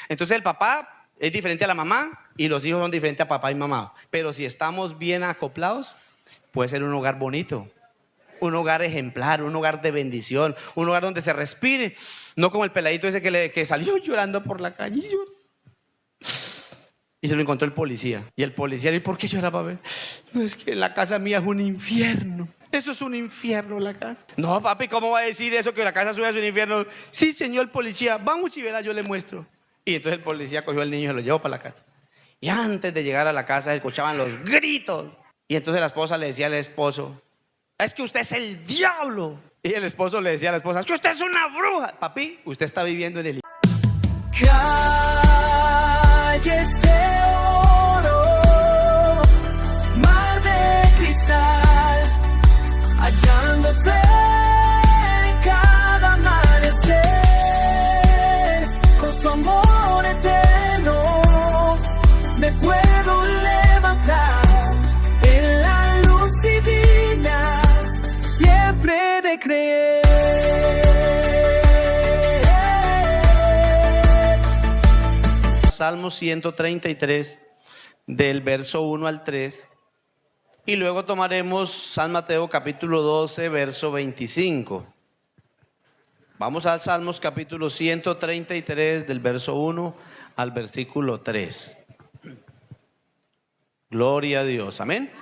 Entonces el papá es diferente a la mamá y los hijos son diferentes a papá y mamá. Pero si estamos bien acoplados, puede ser un hogar bonito, un hogar ejemplar, un hogar de bendición, un hogar donde se respire. No como el peladito ese que salió llorando por la calle y se lo encontró el policía. Y el policía, ¿y por qué lloraba? No, es que la casa mía es un infierno. Eso es un infierno, la casa. No, papi, ¿cómo va a decir eso, que la casa suya es un infierno? Sí, señor policía, vamos y verá, yo le muestro. Y entonces el policía cogió al niño y se lo llevó para la casa. Y antes de llegar a la casa escuchaban los gritos. Y entonces la esposa le decía al esposo: es que usted es el diablo. Y el esposo le decía a la esposa: es que usted es una bruja. Papi, usted está viviendo en el Calles de oro, mar de cristal, hallando fe en cada amanecer, con su amor eterno me puedo levantar en la luz divina, siempre de creer. Salmo 133 del verso 1 al 3 y luego tomaremos San Mateo capítulo 12 verso 25. Vamos al Salmos capítulo 133 del verso 1 al versículo 3. Gloria a Dios, amén.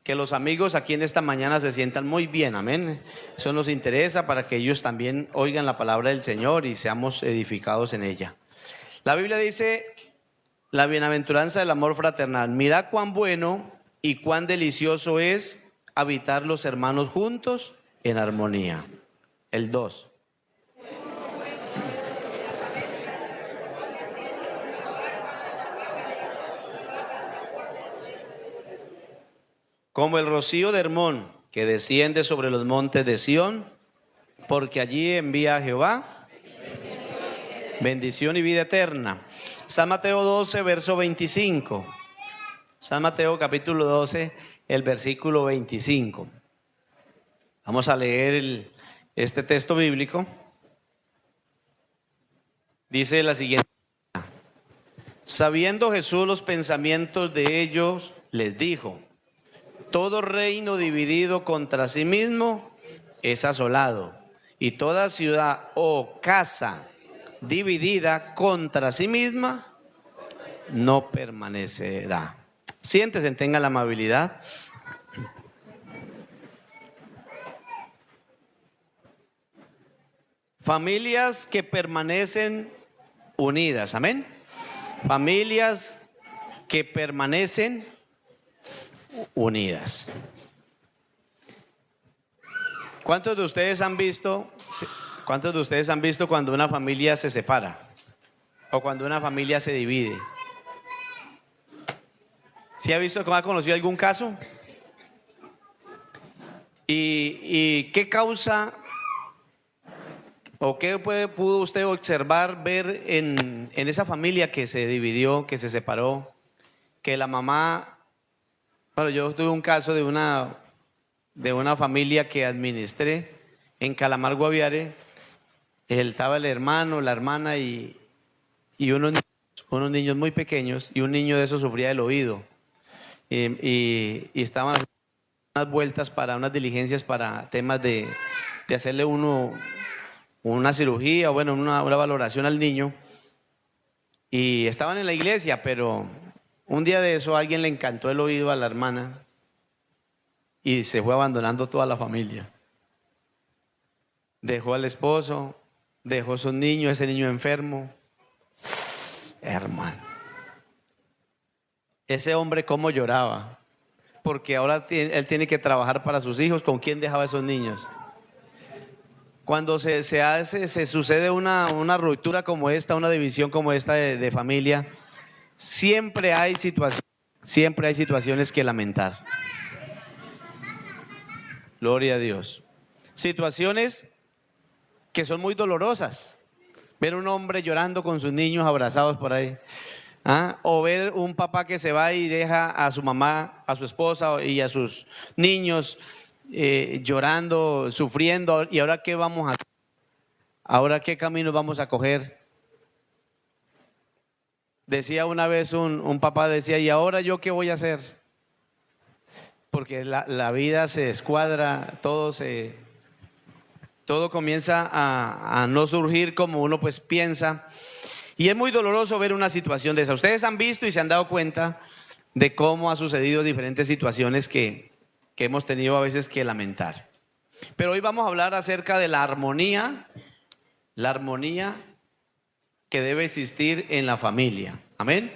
Que los amigos aquí en esta mañana se sientan muy bien, amén. Eso nos interesa para que ellos también oigan la palabra del Señor y seamos edificados en ella. La Biblia dice: la bienaventuranza del amor fraternal. Mirad cuán bueno y cuán delicioso es habitar los hermanos juntos en armonía. El 2. Como el rocío de Hermón que desciende sobre los montes de Sión, porque allí envía a Jehová bendición y vida eterna. San Mateo 12, verso 25. San Mateo capítulo 12, el versículo 25. Vamos a leer este texto bíblico. Dice la siguiente: sabiendo Jesús los pensamientos de ellos, les dijo: todo reino dividido contra sí mismo es asolado, y toda ciudad o casa dividida contra sí misma no permanecerá. Siéntese, tenga la amabilidad. Familias que permanecen unidas, amén. Familias que permanecen unidas. ¿Cuántos de ustedes han visto cuando una familia se separa o cuando una familia se divide? ¿Sí ha visto, ha conocido algún caso? ¿Y qué causa o qué pudo usted observar, ver en esa familia que se dividió, que se separó? Que la mamá, bueno, yo tuve un caso de una familia que administré en Calamar, Guaviare. Estaba el hermano, la hermana y unos niños muy pequeños, y un niño de esos sufría del oído. Y estaban haciendo unas vueltas para unas diligencias para temas de hacerle una cirugía, o bueno, una valoración al niño. Y estaban en la iglesia, pero un día de eso a alguien le encantó el oído a la hermana y se fue abandonando toda la familia. Dejó al esposo, dejó a sus niños, ese niño enfermo. Hermano, ese hombre cómo lloraba, porque ahora él tiene que trabajar para sus hijos. ¿Con quién dejaba a esos niños? Cuando se sucede una ruptura como esta, una división como esta de familia, siempre hay situaciones que lamentar. Gloria a Dios. Situaciones que son muy dolorosas. Ver un hombre llorando con sus niños abrazados por ahí. O ver un papá que se va y deja a su mamá, a su esposa y a sus niños llorando, sufriendo. ¿Y ahora qué vamos a hacer? ¿Ahora qué camino vamos a coger? Decía una vez un papá, decía, ¿y ahora yo qué voy a hacer? Porque la vida se descuadra, todo comienza a no surgir como uno pues piensa. Y es muy doloroso ver una situación de esa. Ustedes han visto y se han dado cuenta de cómo ha sucedido diferentes situaciones que hemos tenido a veces que lamentar. Pero hoy vamos a hablar acerca de la armonía que debe existir en la familia. Amén.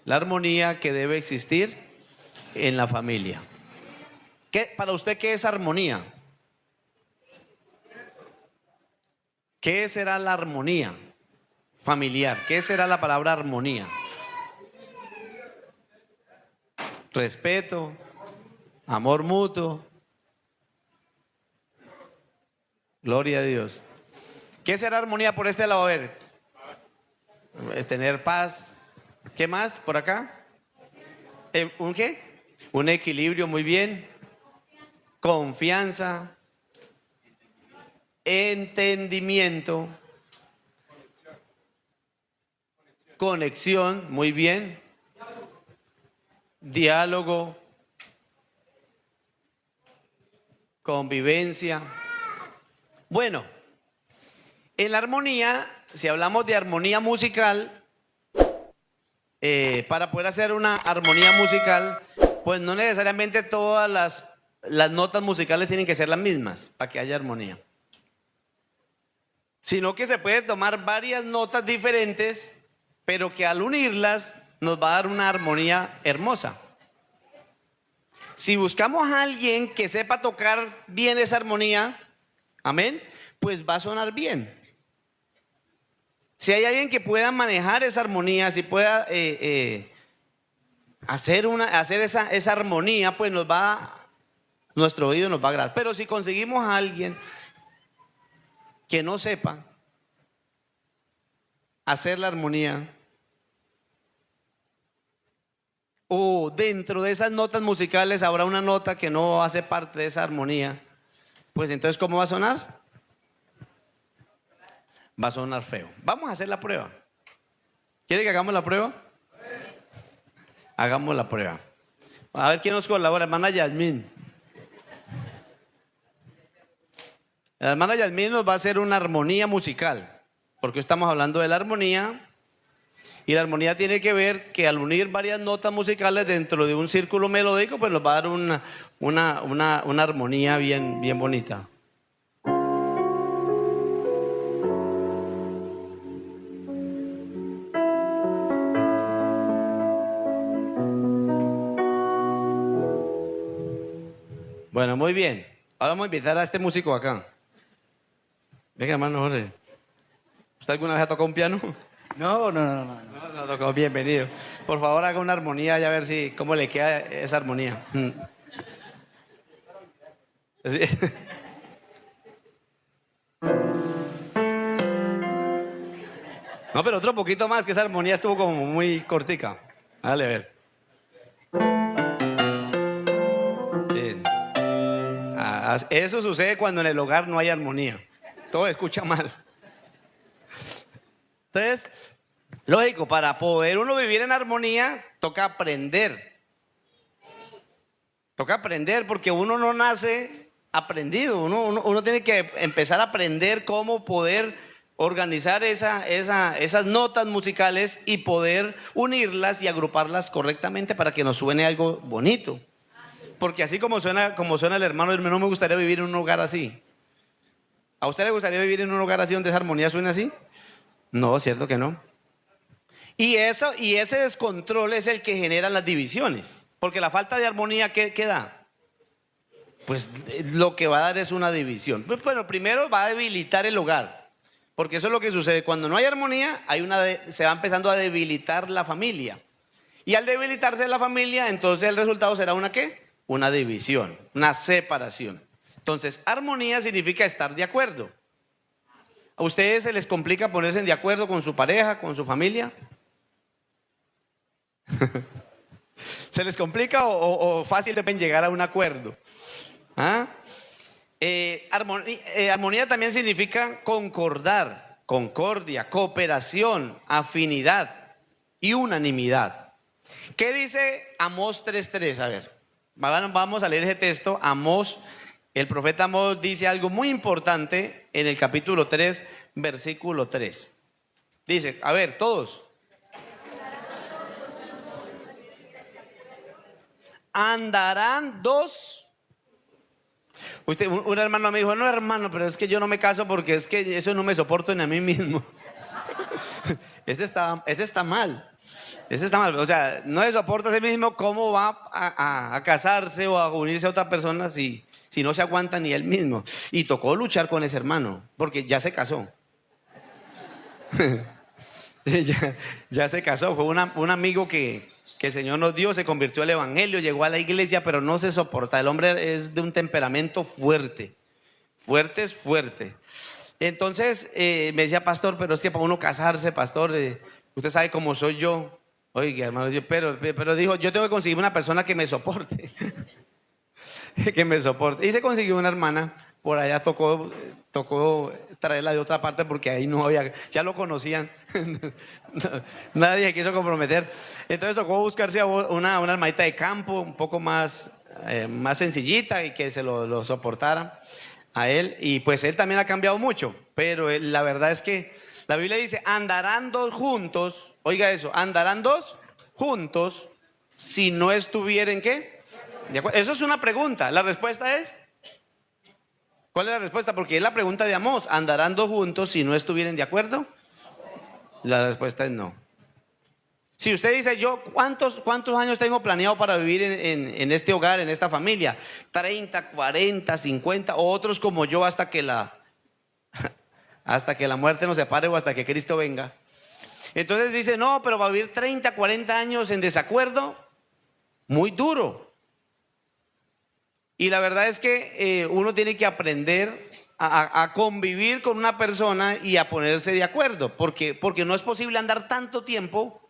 La armonía que debe existir en la familia. Para usted, ¿qué es armonía? ¿Qué será la armonía familiar? ¿Qué será la palabra armonía? Respeto, amor mutuo. Gloria a Dios. ¿Qué será armonía por este lado? A ver. Tener paz. ¿Qué más por acá? ¿Un qué? Un equilibrio, muy bien. Confianza. Entendimiento. Conexión, muy bien. Diálogo. Convivencia. Bueno, en la armonía, si hablamos de armonía musical, para poder hacer una armonía musical, pues no necesariamente todas las notas musicales tienen que ser las mismas para que haya armonía, sino que se puede tomar varias notas diferentes, pero que al unirlas nos va a dar una armonía hermosa. Si buscamos a alguien que sepa tocar bien esa armonía, amén, pues va a sonar bien. Si hay alguien que pueda manejar esa armonía, si pueda hacer esa armonía, pues nuestro oído nos va a agradar. Pero si conseguimos a alguien que no sepa hacer la armonía, o dentro de esas notas musicales habrá una nota que no hace parte de esa armonía, pues entonces ¿cómo va a sonar? Va a sonar feo. Vamos a hacer la prueba. ¿Quiere que hagamos la prueba? Hagamos la prueba. A ver quién nos colabora. Hermana Yasmín. La hermana Yasmín nos va a hacer una armonía musical, porque estamos hablando de la armonía. Y la armonía tiene que ver que al unir varias notas musicales dentro de un círculo melódico, pues nos va a dar una armonía bien, bien bonita. Bueno, muy bien. Ahora vamos a invitar a este músico acá. Venga, hermano Jorge. ¿Usted alguna vez ha tocado un piano? No. No tocó. Bienvenido. Por favor, haga una armonía y a ver cómo le queda esa armonía. ¿Sí? No, pero otro poquito más, que esa armonía estuvo como muy cortica. Dale, a ver. Bien. Eso sucede cuando en el hogar no hay armonía. Todo escucha mal. Entonces, lógico, para poder uno vivir en armonía, toca aprender. Toca aprender porque uno no nace aprendido. Uno tiene que empezar a aprender cómo poder organizar esas notas musicales y poder unirlas y agruparlas correctamente para que nos suene algo bonito. Porque así como suena el hermano, no me gustaría vivir en un hogar así. ¿A usted le gustaría vivir en un hogar así donde esa armonía suene así? No, cierto que no. Y ese descontrol es el que genera las divisiones. Porque la falta de armonía, ¿qué da? Pues lo que va a dar es una división. Pues, bueno, primero va a debilitar el hogar. Porque eso es lo que sucede. Cuando no hay armonía, se va empezando a debilitar la familia. Y al debilitarse la familia, entonces el resultado será una ¿qué? Una división, una separación. Entonces, armonía significa estar de acuerdo. ¿A ustedes se les complica ponerse de acuerdo con su pareja, con su familia? ¿Se les complica o fácil deben llegar a un acuerdo? ¿Ah? Armonía también significa concordar, concordia, cooperación, afinidad y unanimidad. ¿Qué dice Amós 3:3? A ver, vamos a leer ese texto. Amós, el profeta Amós dice algo muy importante en el capítulo 3, versículo 3. Dice, a ver, todos. Andarán dos. Un hermano me dijo, no hermano, pero es que yo no me caso porque es que eso no me soporto ni a mí mismo. Ese está mal. Ese está mal. O sea, no se soporta a sí mismo, ¿cómo va a casarse o a unirse a otra persona si no se aguanta ni él mismo? Y tocó luchar con ese hermano, porque ya se casó. ya se casó. Fue un amigo que el Señor nos dio, se convirtió al evangelio, llegó a la iglesia, pero no se soporta. El hombre es de un temperamento fuerte. Fuerte es fuerte. Entonces me decía, pastor, pero es que para uno casarse, pastor, usted sabe cómo soy yo. Oiga, hermano, pero dijo, yo tengo que conseguir una persona que me soporte. Que me soporte. Y se consiguió una hermana, por allá tocó traerla de otra parte porque ahí no había, ya lo conocían. Nadie quiso comprometer. Entonces tocó buscarse a una hermanita de campo, un poco más sencillita y que se lo soportara a él. Y pues él también ha cambiado mucho, pero la verdad es que la Biblia dice, andarán dos juntos, oiga eso, andarán dos juntos si no estuvieran, ¿qué? ¿De acuerdo? Eso es una pregunta. La respuesta es, ¿cuál es la respuesta? Porque es la pregunta de Amós. ¿Andarán dos juntos si no estuvieran de acuerdo? La respuesta es no. Si usted dice, yo, ¿cuántos años tengo planeado para vivir en este hogar, en esta familia? 30, 40, 50, o otros como yo hasta que la muerte nos separe o hasta que Cristo venga. Entonces dice, no, pero va a vivir 30, 40 años en desacuerdo, muy duro. Y la verdad es que uno tiene que aprender a convivir con una persona y a ponerse de acuerdo, porque no es posible andar tanto tiempo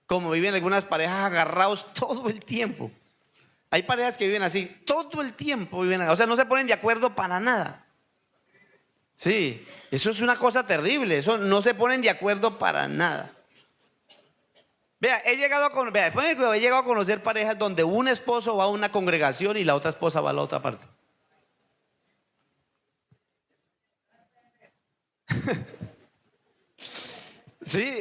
como viven algunas parejas agarrados todo el tiempo. Hay parejas que viven así, todo el tiempo viven, o sea, no se ponen de acuerdo para nada. Sí, eso es una cosa terrible, eso no se ponen de acuerdo para nada. Vea, después he llegado a conocer parejas donde un esposo va a una congregación y la otra esposa va a la otra parte. Sí,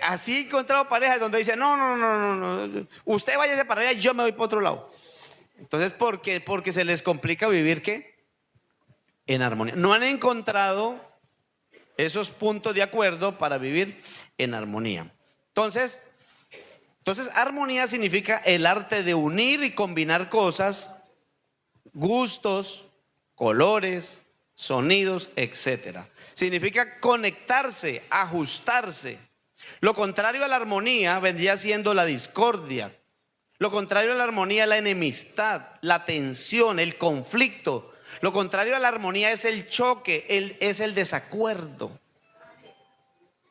así he encontrado parejas donde dicen, no, usted váyase para allá y yo me voy para otro lado. Entonces, ¿por qué? Porque se les complica vivir, ¿qué? En armonía. No han encontrado esos puntos de acuerdo para vivir en armonía. Entonces, armonía significa el arte de unir y combinar cosas, gustos, colores, sonidos, etcétera. Significa conectarse, ajustarse. Lo contrario a la armonía vendría siendo la discordia. Lo contrario a la armonía es la enemistad, la tensión, el conflicto. Lo contrario a la armonía es el choque, es el desacuerdo.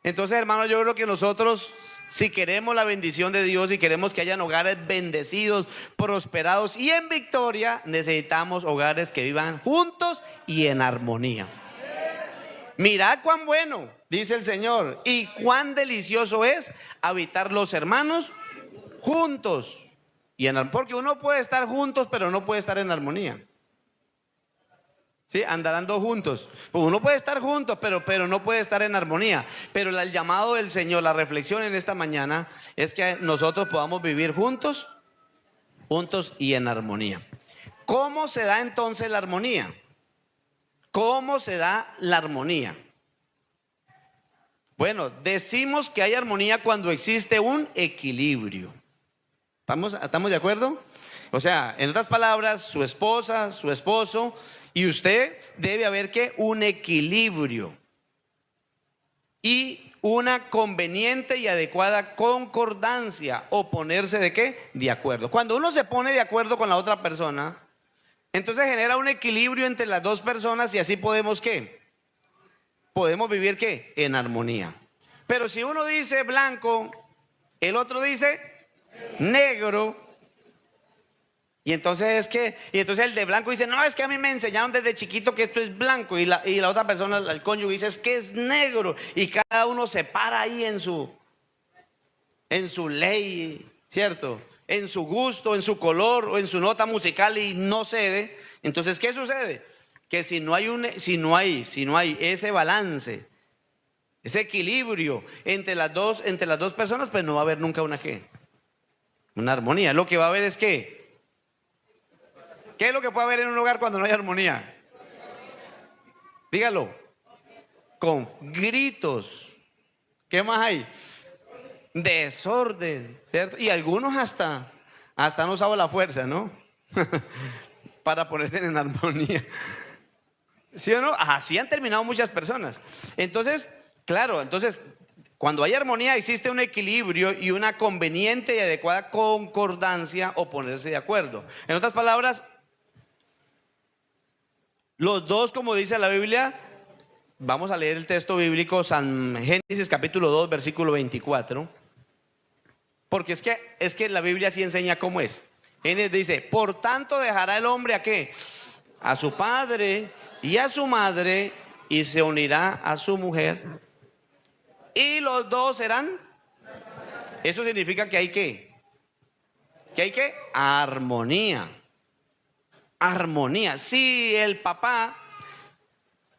Entonces, hermanos, yo creo que nosotros, si queremos la bendición de Dios y queremos que hayan hogares bendecidos, prosperados y en victoria, necesitamos hogares que vivan juntos y en armonía. Mirad cuán bueno, dice el Señor, y cuán delicioso es habitar los hermanos juntos. Porque uno puede estar juntos, pero no puede estar en armonía. Sí, andarán dos juntos. Pues uno puede estar juntos, pero no puede estar en armonía. Pero el llamado del Señor, la reflexión en esta mañana, es que nosotros podamos vivir juntos y en armonía. ¿Cómo se da entonces la armonía? ¿Cómo se da la armonía? Bueno, decimos que hay armonía cuando existe un equilibrio. ¿Estamos de acuerdo? O sea, en otras palabras, su esposa, su esposo y usted debe haber que un equilibrio y una conveniente y adecuada concordancia o ponerse de qué? De acuerdo. Cuando uno se pone de acuerdo con la otra persona, entonces genera un equilibrio entre las dos personas y así podemos ¿qué? Podemos vivir ¿qué? En armonía. Pero si uno dice blanco, el otro dice negro, y entonces el de blanco dice, no, es que a mí me enseñaron desde chiquito que esto es blanco, y la otra persona, el cónyuge, dice, es que es negro, y cada uno se para ahí en su en su ley, ¿cierto? En su gusto, en su color o en su nota musical y no cede. Entonces, ¿qué sucede? Que si no hay ese balance, ese equilibrio entre las dos personas, pues no va a haber nunca una armonía. Lo que va a haber es ¿qué es lo que puede haber en un hogar cuando no hay armonía? Dígalo. Con gritos. ¿Qué más hay? Desorden, ¿cierto? Y algunos hasta han usado la fuerza, ¿no? Para ponerse en armonía. ¿Sí o no? Así han terminado muchas personas. Entonces, claro, cuando hay armonía existe un equilibrio y una conveniente y adecuada concordancia o ponerse de acuerdo. En otras palabras, los dos, como dice la Biblia, vamos a leer el texto bíblico, Génesis capítulo 2, versículo 24, porque es que la Biblia sí enseña cómo es. Génesis dice, por tanto dejará el hombre ¿a qué? A su padre y a su madre y se unirá a su mujer y los dos serán. Eso significa que hay ¿qué? Que hay ¿qué? Armonía. Armonía. Si el papá,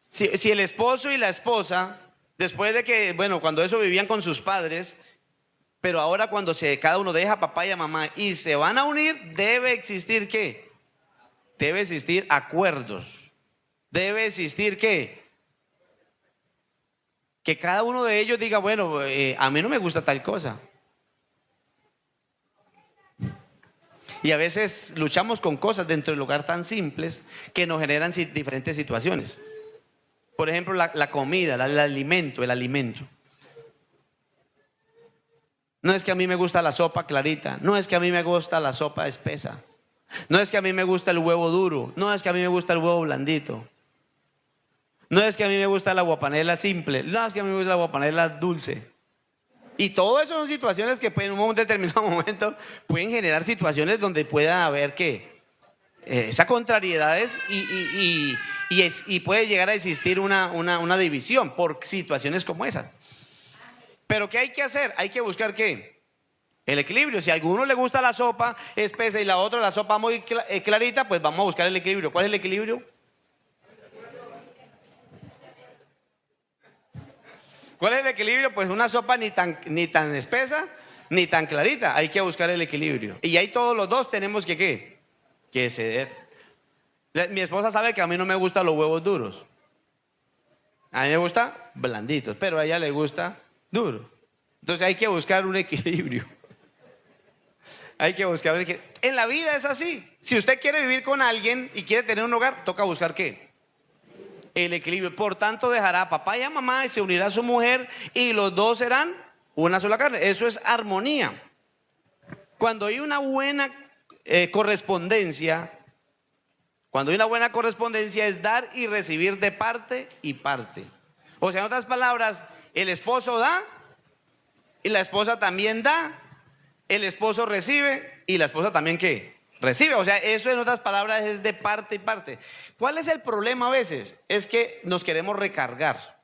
si el esposo y la esposa, después de que, bueno, cuando eso vivían con sus padres, pero ahora cuando cada uno deja a papá y a mamá y se van a unir, debe existir ¿qué? Debe existir acuerdos. Debe existir ¿qué? Que cada uno de ellos diga, bueno, a mí no me gusta tal cosa. Y a veces luchamos con cosas dentro del hogar tan simples que nos generan diferentes situaciones. Por ejemplo, la comida, el alimento. No es que a mí me gusta la sopa clarita, no es que a mí me gusta la sopa espesa, no es que a mí me gusta el huevo duro, no es que a mí me gusta el huevo blandito, no es que a mí me gusta la aguapanela simple, no es que a mí me gusta la aguapanela dulce. Y todo eso son situaciones que en un determinado momento pueden generar situaciones donde pueda haber esas contrariedades y puede llegar a existir una división por situaciones como esas. Pero ¿qué hay que hacer? Hay que buscar ¿qué? El equilibrio. Si a alguno le gusta la sopa espesa y la otra la sopa muy clarita, pues vamos a buscar el equilibrio. ¿Cuál es el equilibrio? ¿Cuál es el equilibrio? Pues una sopa ni tan espesa ni tan clarita. Hay que buscar el equilibrio. Y ahí todos los dos tenemos que ceder. Mi esposa sabe que a mí no me gustan los huevos duros. A mí me gustan blanditos, pero a ella le gusta duro. Entonces hay que buscar un equilibrio. Hay que buscar un equilibrio. En la vida es así. Si usted quiere vivir con alguien y quiere tener un hogar, toca buscar ¿qué? El equilibrio. Por tanto dejará a papá y a mamá y se unirá a su mujer y los dos serán una sola carne. Eso es armonía. Cuando hay una buena correspondencia, es dar y recibir de parte y parte. O sea, en otras palabras, el esposo da y la esposa también da, el esposo recibe y la esposa también ¿qué? Recibe. O sea, eso en otras palabras es de parte y parte. ¿Cuál es el problema a veces? Es que nos queremos recargar.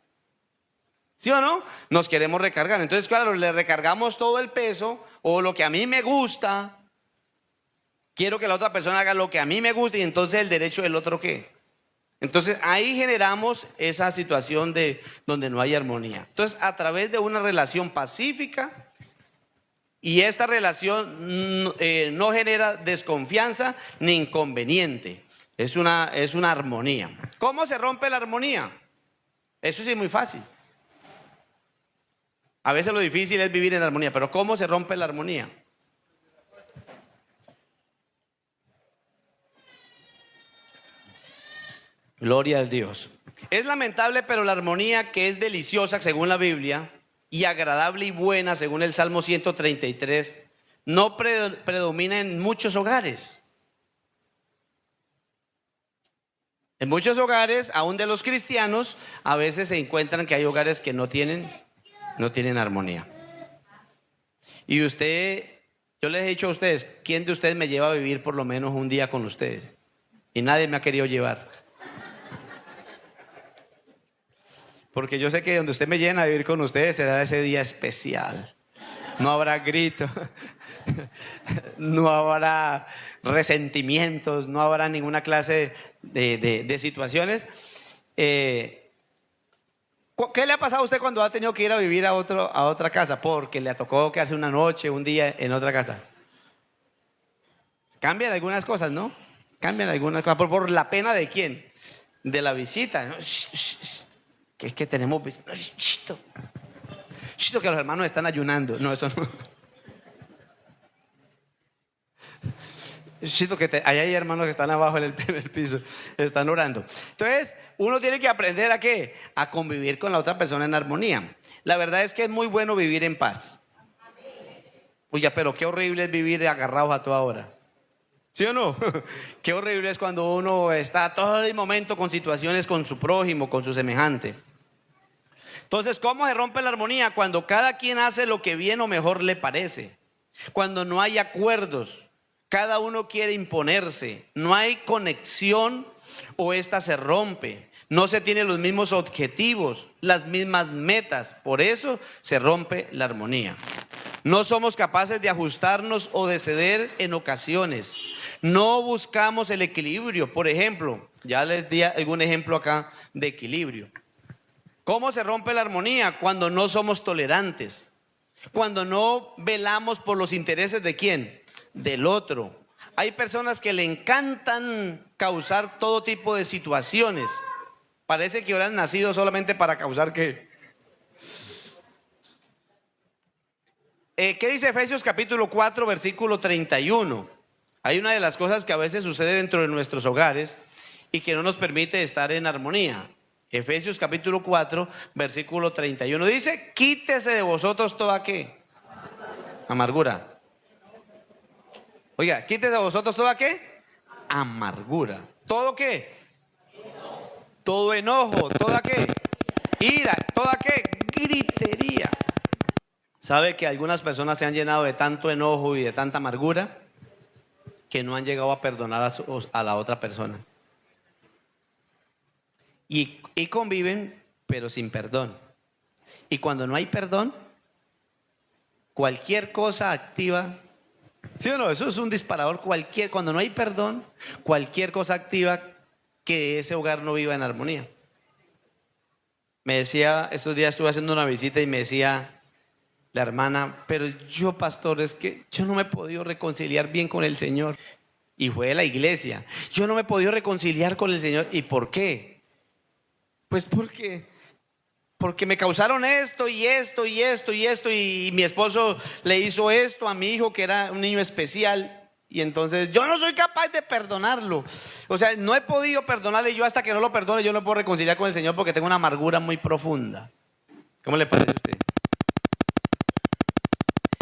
¿Sí o no? Nos queremos recargar. Entonces, claro, le recargamos todo el peso o lo que a mí me gusta. Quiero que la otra persona haga lo que a mí me gusta y entonces el derecho del otro ¿qué? Entonces ahí generamos esa situación donde no hay armonía. Entonces, a través de una relación pacífica, y esta relación no genera desconfianza ni inconveniente. Es una armonía. ¿Cómo se rompe la armonía? Eso sí es muy fácil. A veces lo difícil es vivir en armonía, pero ¿cómo se rompe la armonía? Gloria a Dios. Es lamentable, pero la armonía que es deliciosa según la Biblia y agradable y buena según el Salmo 133 no predomina en muchos hogares. En muchos hogares, aún de los cristianos, a veces se encuentran que hay hogares que no tienen armonía. Y yo les he dicho a ustedes, ¿quién de ustedes me lleva a vivir por lo menos un día con ustedes? Y nadie me ha querido llevar. Porque yo sé que donde usted me llena a vivir con ustedes será ese día especial. no habrá gritos, no habrá resentimientos, no habrá ninguna clase de situaciones. ¿Qué le ha pasado a usted cuando ha tenido que ir a vivir a otra casa? Porque le tocó quedarse una noche, un día en otra casa. Cambian algunas cosas, ¿no? Cambian algunas cosas. ¿Por la pena de quién? De la visita, ¿no? Que es que tenemos visita. Que los hermanos están ayunando. No, eso no. Que ahí hay hermanos que están abajo en el primer piso, están orando. Entonces, uno tiene que aprender ¿a qué? A convivir con la otra persona en armonía. La verdad es que es muy bueno vivir en paz. Oye, pero qué horrible es vivir agarrados a toda hora. ¿Sí o no? Qué horrible es cuando uno está todo el momento con situaciones con su prójimo, con su semejante. Entonces, ¿cómo se rompe la armonía? Cuando cada quien hace lo que bien o mejor le parece. Cuando no hay acuerdos. Cada uno quiere imponerse, no hay conexión o esta se rompe, no se tienen los mismos objetivos, las mismas metas, por eso se rompe la armonía. No somos capaces de ajustarnos o de ceder en ocasiones, no buscamos el equilibrio. Por ejemplo, ya les di algún ejemplo acá de equilibrio. ¿Cómo se rompe la armonía? Cuando no somos tolerantes, cuando no velamos por los intereses de ¿quién? Del otro. Hay personas que le encantan causar todo tipo de situaciones. Parece que hubieran nacido solamente para causar ¿qué? ¿Qué dice Efesios capítulo 4 versículo 31? Hay una de las cosas que a veces sucede dentro de nuestros hogares y que no nos permite estar en armonía. Efesios capítulo 4 versículo 31 dice: quítese de vosotros toda ¿qué? Amargura. Oiga, quítese a vosotros toda ¿qué? Amargura. ¿Todo qué? Todo enojo. ¿Toda qué? Ira. ¿Toda qué? Gritería. ¿Sabe que algunas personas se han llenado de tanto enojo y de tanta amargura que no han llegado a perdonar a la otra persona? Y conviven, pero sin perdón. Y cuando no hay perdón, cualquier cosa activa. ¿Sí o no? Eso es un disparador. Cuando no hay perdón, cualquier cosa activa que ese hogar no viva en armonía. Me decía, estos días estuve haciendo una visita y me decía la hermana: pero yo, pastor, es que yo no me he podido reconciliar bien con el Señor. Y fue de la iglesia. Yo no me he podido reconciliar con el Señor. ¿Y por qué? Pues porque me causaron esto y esto y esto y esto, y mi esposo le hizo esto a mi hijo, que era un niño especial, y entonces yo no soy capaz de perdonarlo. O sea, no he podido perdonarle. Yo hasta que no lo perdone, yo no puedo reconciliar con el Señor porque tengo una amargura muy profunda. ¿Cómo le parece a usted?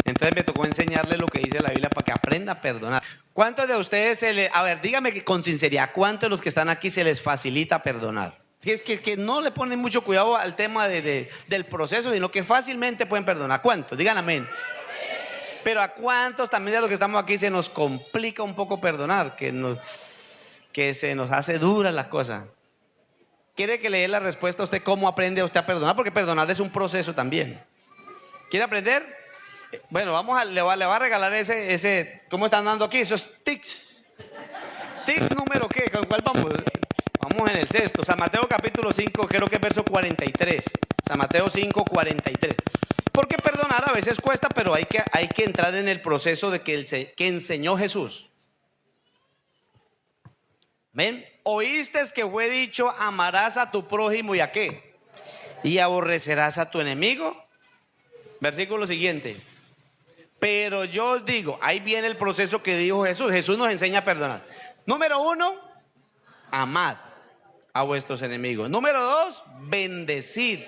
Entonces me tocó enseñarle lo que dice la Biblia para que aprenda a perdonar. ¿Cuántos de ustedes a ver, dígame que con sinceridad, ¿cuántos de los que están aquí se les facilita perdonar? Que no le ponen mucho cuidado al tema del proceso, sino que fácilmente pueden perdonar. ¿Cuántos? Digan amén. Pero ¿a cuántos también de los que estamos aquí se nos complica un poco perdonar? Que se nos hace duras las cosas. ¿Quiere que le dé la respuesta a usted cómo aprende a usted a perdonar? Porque perdonar es un proceso también. ¿Quiere aprender? Bueno, le va a regalar ese, ¿cómo están dando aquí? Esos tics. ¿Tic número qué? ¿Con cuál vamos? Vamos en el sexto. San Mateo capítulo 5, creo que es verso 43. San Mateo 5, 43. Porque perdonar a veces cuesta, pero hay que entrar en el proceso de que enseñó Jesús. ¿Ven? Oíste que fue dicho: amarás a tu prójimo y ¿a qué? Y aborrecerás a tu enemigo. Versículo siguiente. Pero yo os digo, ahí viene el proceso que dijo Jesús. Jesús nos enseña a perdonar. Número 1, amad a vuestros enemigos. Número 2, bendecid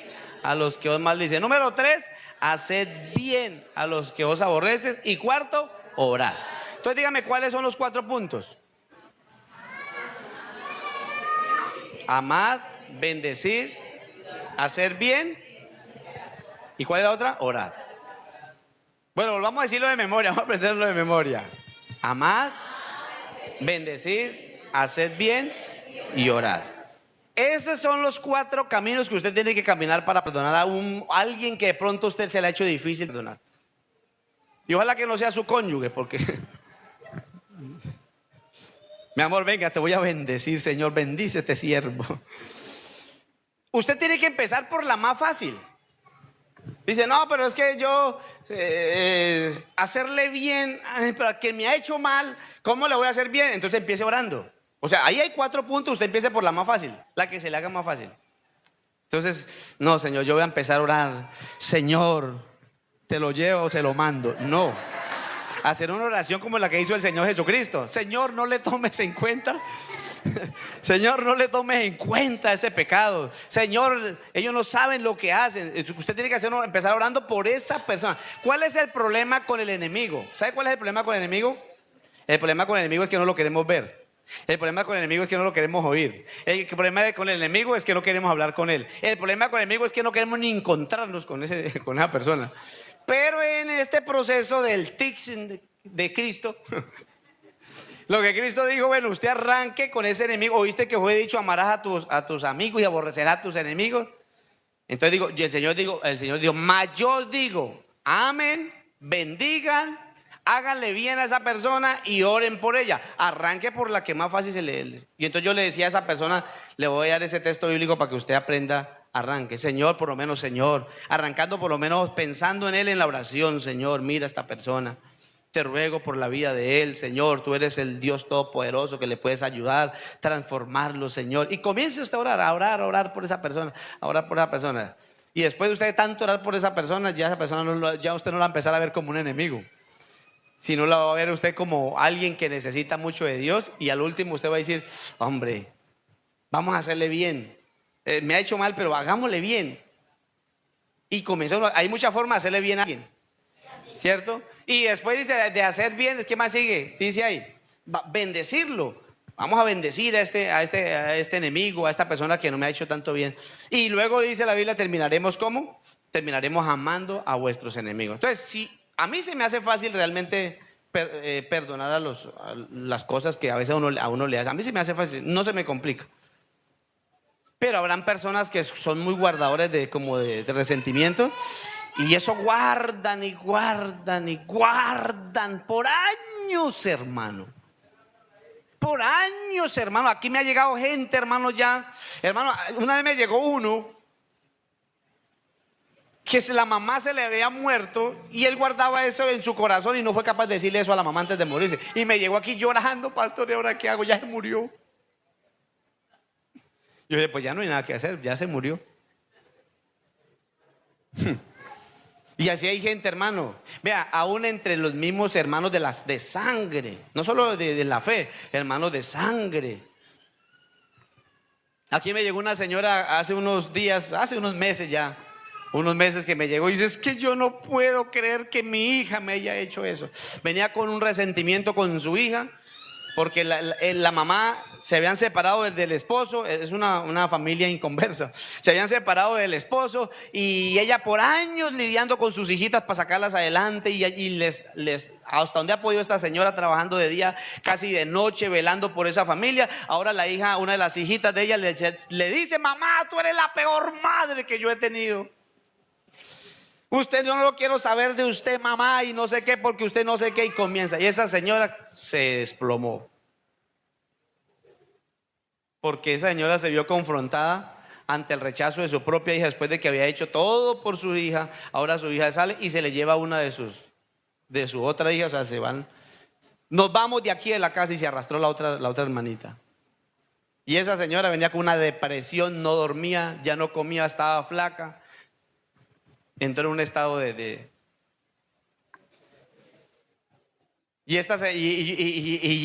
a los que os maldicen. Número 3, haced bien a los que os aborrecen. Y cuarto, orad. Entonces dígame, ¿cuáles son los 4 puntos? Amad, bendecid, hacer bien. ¿Y cuál es la otra? Orad. Bueno, volvamos a decirlo de memoria, vamos a aprenderlo de memoria. Amad, bendecid, haced bien y orad. Esos son los 4 caminos que usted tiene que caminar para perdonar a alguien que de pronto a usted se le ha hecho difícil perdonar. Y ojalá que no sea su cónyuge, porque... Mi amor, venga, te voy a bendecir, Señor, bendice este siervo. Usted tiene que empezar por la más fácil. Dice, no, pero es que yo hacerle bien, pero que me ha hecho mal, ¿cómo le voy a hacer bien? Entonces empiece orando. O sea, ahí hay 4 puntos, usted empiece por la más fácil, la que se le haga más fácil. Entonces, no, Señor, yo voy a empezar a orar. Señor, ¿te lo llevo o se lo mando? No. Hacer una oración como la que hizo el Señor Jesucristo. Señor, no le tomes en cuenta. Señor, no le tomes en cuenta ese pecado. Señor, ellos no saben lo que hacen. Usted tiene que empezar orando por esa persona. ¿Cuál es el problema con el enemigo? ¿Sabe cuál es el problema con el enemigo? El problema con el enemigo es que no lo queremos ver. El problema con el enemigo es que no lo queremos oír. El problema con el enemigo es que no queremos hablar con él. El problema con el enemigo es que no queremos ni encontrarnos con esa persona. Pero en este proceso del tics de Cristo, lo que Cristo dijo, bueno, usted arranque con ese enemigo. ¿Oíste que fue dicho, amarás a tus amigos y aborrecerás a tus enemigos? Entonces digo, y el Señor dijo, mas yo os digo, amen, bendigan, háganle bien a esa persona y oren por ella. Arranque por la que más fácil se lee. Y entonces yo le decía a esa persona, le voy a dar ese texto bíblico para que usted aprenda. Arranque, Señor, por lo menos, Señor, arrancando por lo menos pensando en Él en la oración. Señor, mira a esta persona, te ruego por la vida de él, Señor, tú eres el Dios todopoderoso que le puedes ayudar, transformarlo, Señor. Y comience usted a orar por esa persona, a orar por esa persona. Y después de usted tanto orar por esa persona, ya usted no la va a empezar a ver como un enemigo, sino la va a ver usted como alguien que necesita mucho de Dios. Y al último usted va a decir, hombre, vamos a hacerle bien. Me ha hecho mal, pero hagámosle bien. Y comenzó, hay muchas formas de hacerle bien a alguien, ¿cierto? Y después dice, de hacer bien, ¿qué más sigue? Dice ahí, bendecirlo. Vamos a bendecir a este enemigo, a esta persona que no me ha hecho tanto bien. Y luego dice la Biblia, terminaremos ¿cómo? Terminaremos amando a vuestros enemigos. Entonces, si a mí se me hace fácil realmente perdonar a las cosas que a veces a uno le hace. A mí se me hace fácil, no se me complica. Pero habrán personas que son muy guardadores de resentimiento. Y eso guardan y guardan y guardan por años, hermano. Por años, hermano. Aquí me ha llegado gente, hermano, ya. Hermano, una vez me llegó uno que la mamá se le había muerto y él guardaba eso en su corazón y no fue capaz de decirle eso a la mamá antes de morirse. Y me llegó aquí llorando, pastor, ¿y ahora qué hago? Ya se murió. Yo dije, pues ya no hay nada que hacer, ya se murió. Y así hay gente, hermano. Vea, aún entre los mismos hermanos de sangre, no solo de la fe, hermanos de sangre. Aquí me llegó una señora hace unos días, hace unos meses ya, unos meses que me llegó y dice, es que yo no puedo creer que mi hija me haya hecho eso. Venía con un resentimiento con su hija, porque la mamá se habían separado del esposo. Es una familia inconversa. Se habían separado del esposo y ella por años lidiando con sus hijitas para sacarlas adelante y hasta donde ha podido esta señora trabajando de día, casi de noche, velando por esa familia. Ahora la hija, una de las hijitas de ella le dice, mamá, tú eres la peor madre que yo he tenido. Usted, yo no lo quiero saber de usted, mamá, y no sé qué, porque usted no sé qué. Y comienza. Y esa señora se desplomó. Porque esa señora se vio confrontada ante el rechazo de su propia hija después de que había hecho todo por su hija. Ahora su hija sale y se le lleva una de su otra hija. O sea, se van. Nos vamos de aquí de la casa y se arrastró la otra hermanita. Y esa señora venía con una depresión, no dormía, ya no comía, estaba flaca. Entró en un estado y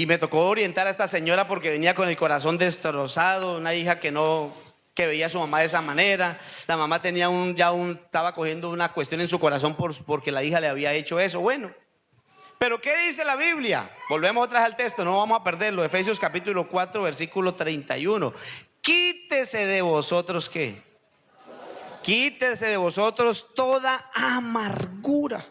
me tocó orientar a esta señora porque venía con el corazón destrozado, una hija que veía a su mamá de esa manera. La mamá tenía estaba cogiendo una cuestión en su corazón porque la hija le había hecho eso. Bueno, pero ¿qué dice la Biblia? Volvemos otra vez al texto, no vamos a perderlo. Efesios capítulo 4, versículo 31. Quítese de vosotros, ¿qué? Quítese de vosotros toda amargura.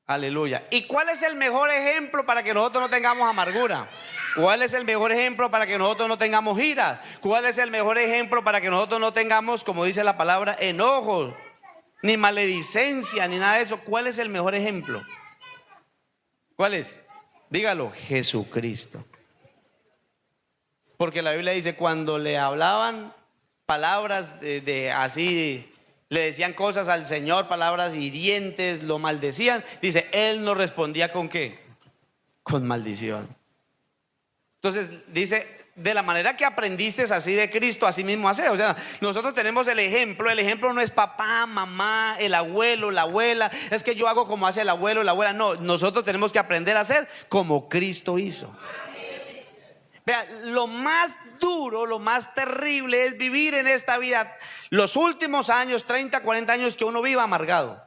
Aleluya. ¿Y cuál es el mejor ejemplo para que nosotros no tengamos amargura? ¿Cuál es el mejor ejemplo para que nosotros no tengamos ira? ¿Cuál es el mejor ejemplo para que nosotros no tengamos, como dice la palabra, enojo? ni maledicencia, ni nada de eso. ¿Cuál es el mejor ejemplo? ¿Cuál es? Dígalo, Jesucristo. Porque la Biblia dice, cuando le hablaban palabras de así, le decían cosas al Señor, palabras hirientes, lo maldecían, dice, Él no respondía ¿con qué? Con maldición. Entonces dice, de la manera que aprendiste así de Cristo, así mismo hace. O sea, nosotros tenemos el ejemplo no es papá, mamá, el abuelo, la abuela, es que yo hago como hace el abuelo, la abuela. No, nosotros tenemos que aprender a hacer como Cristo hizo. Vea, lo más duro, lo más terrible es vivir en esta vida los últimos años, 30, 40 años que uno viva amargado.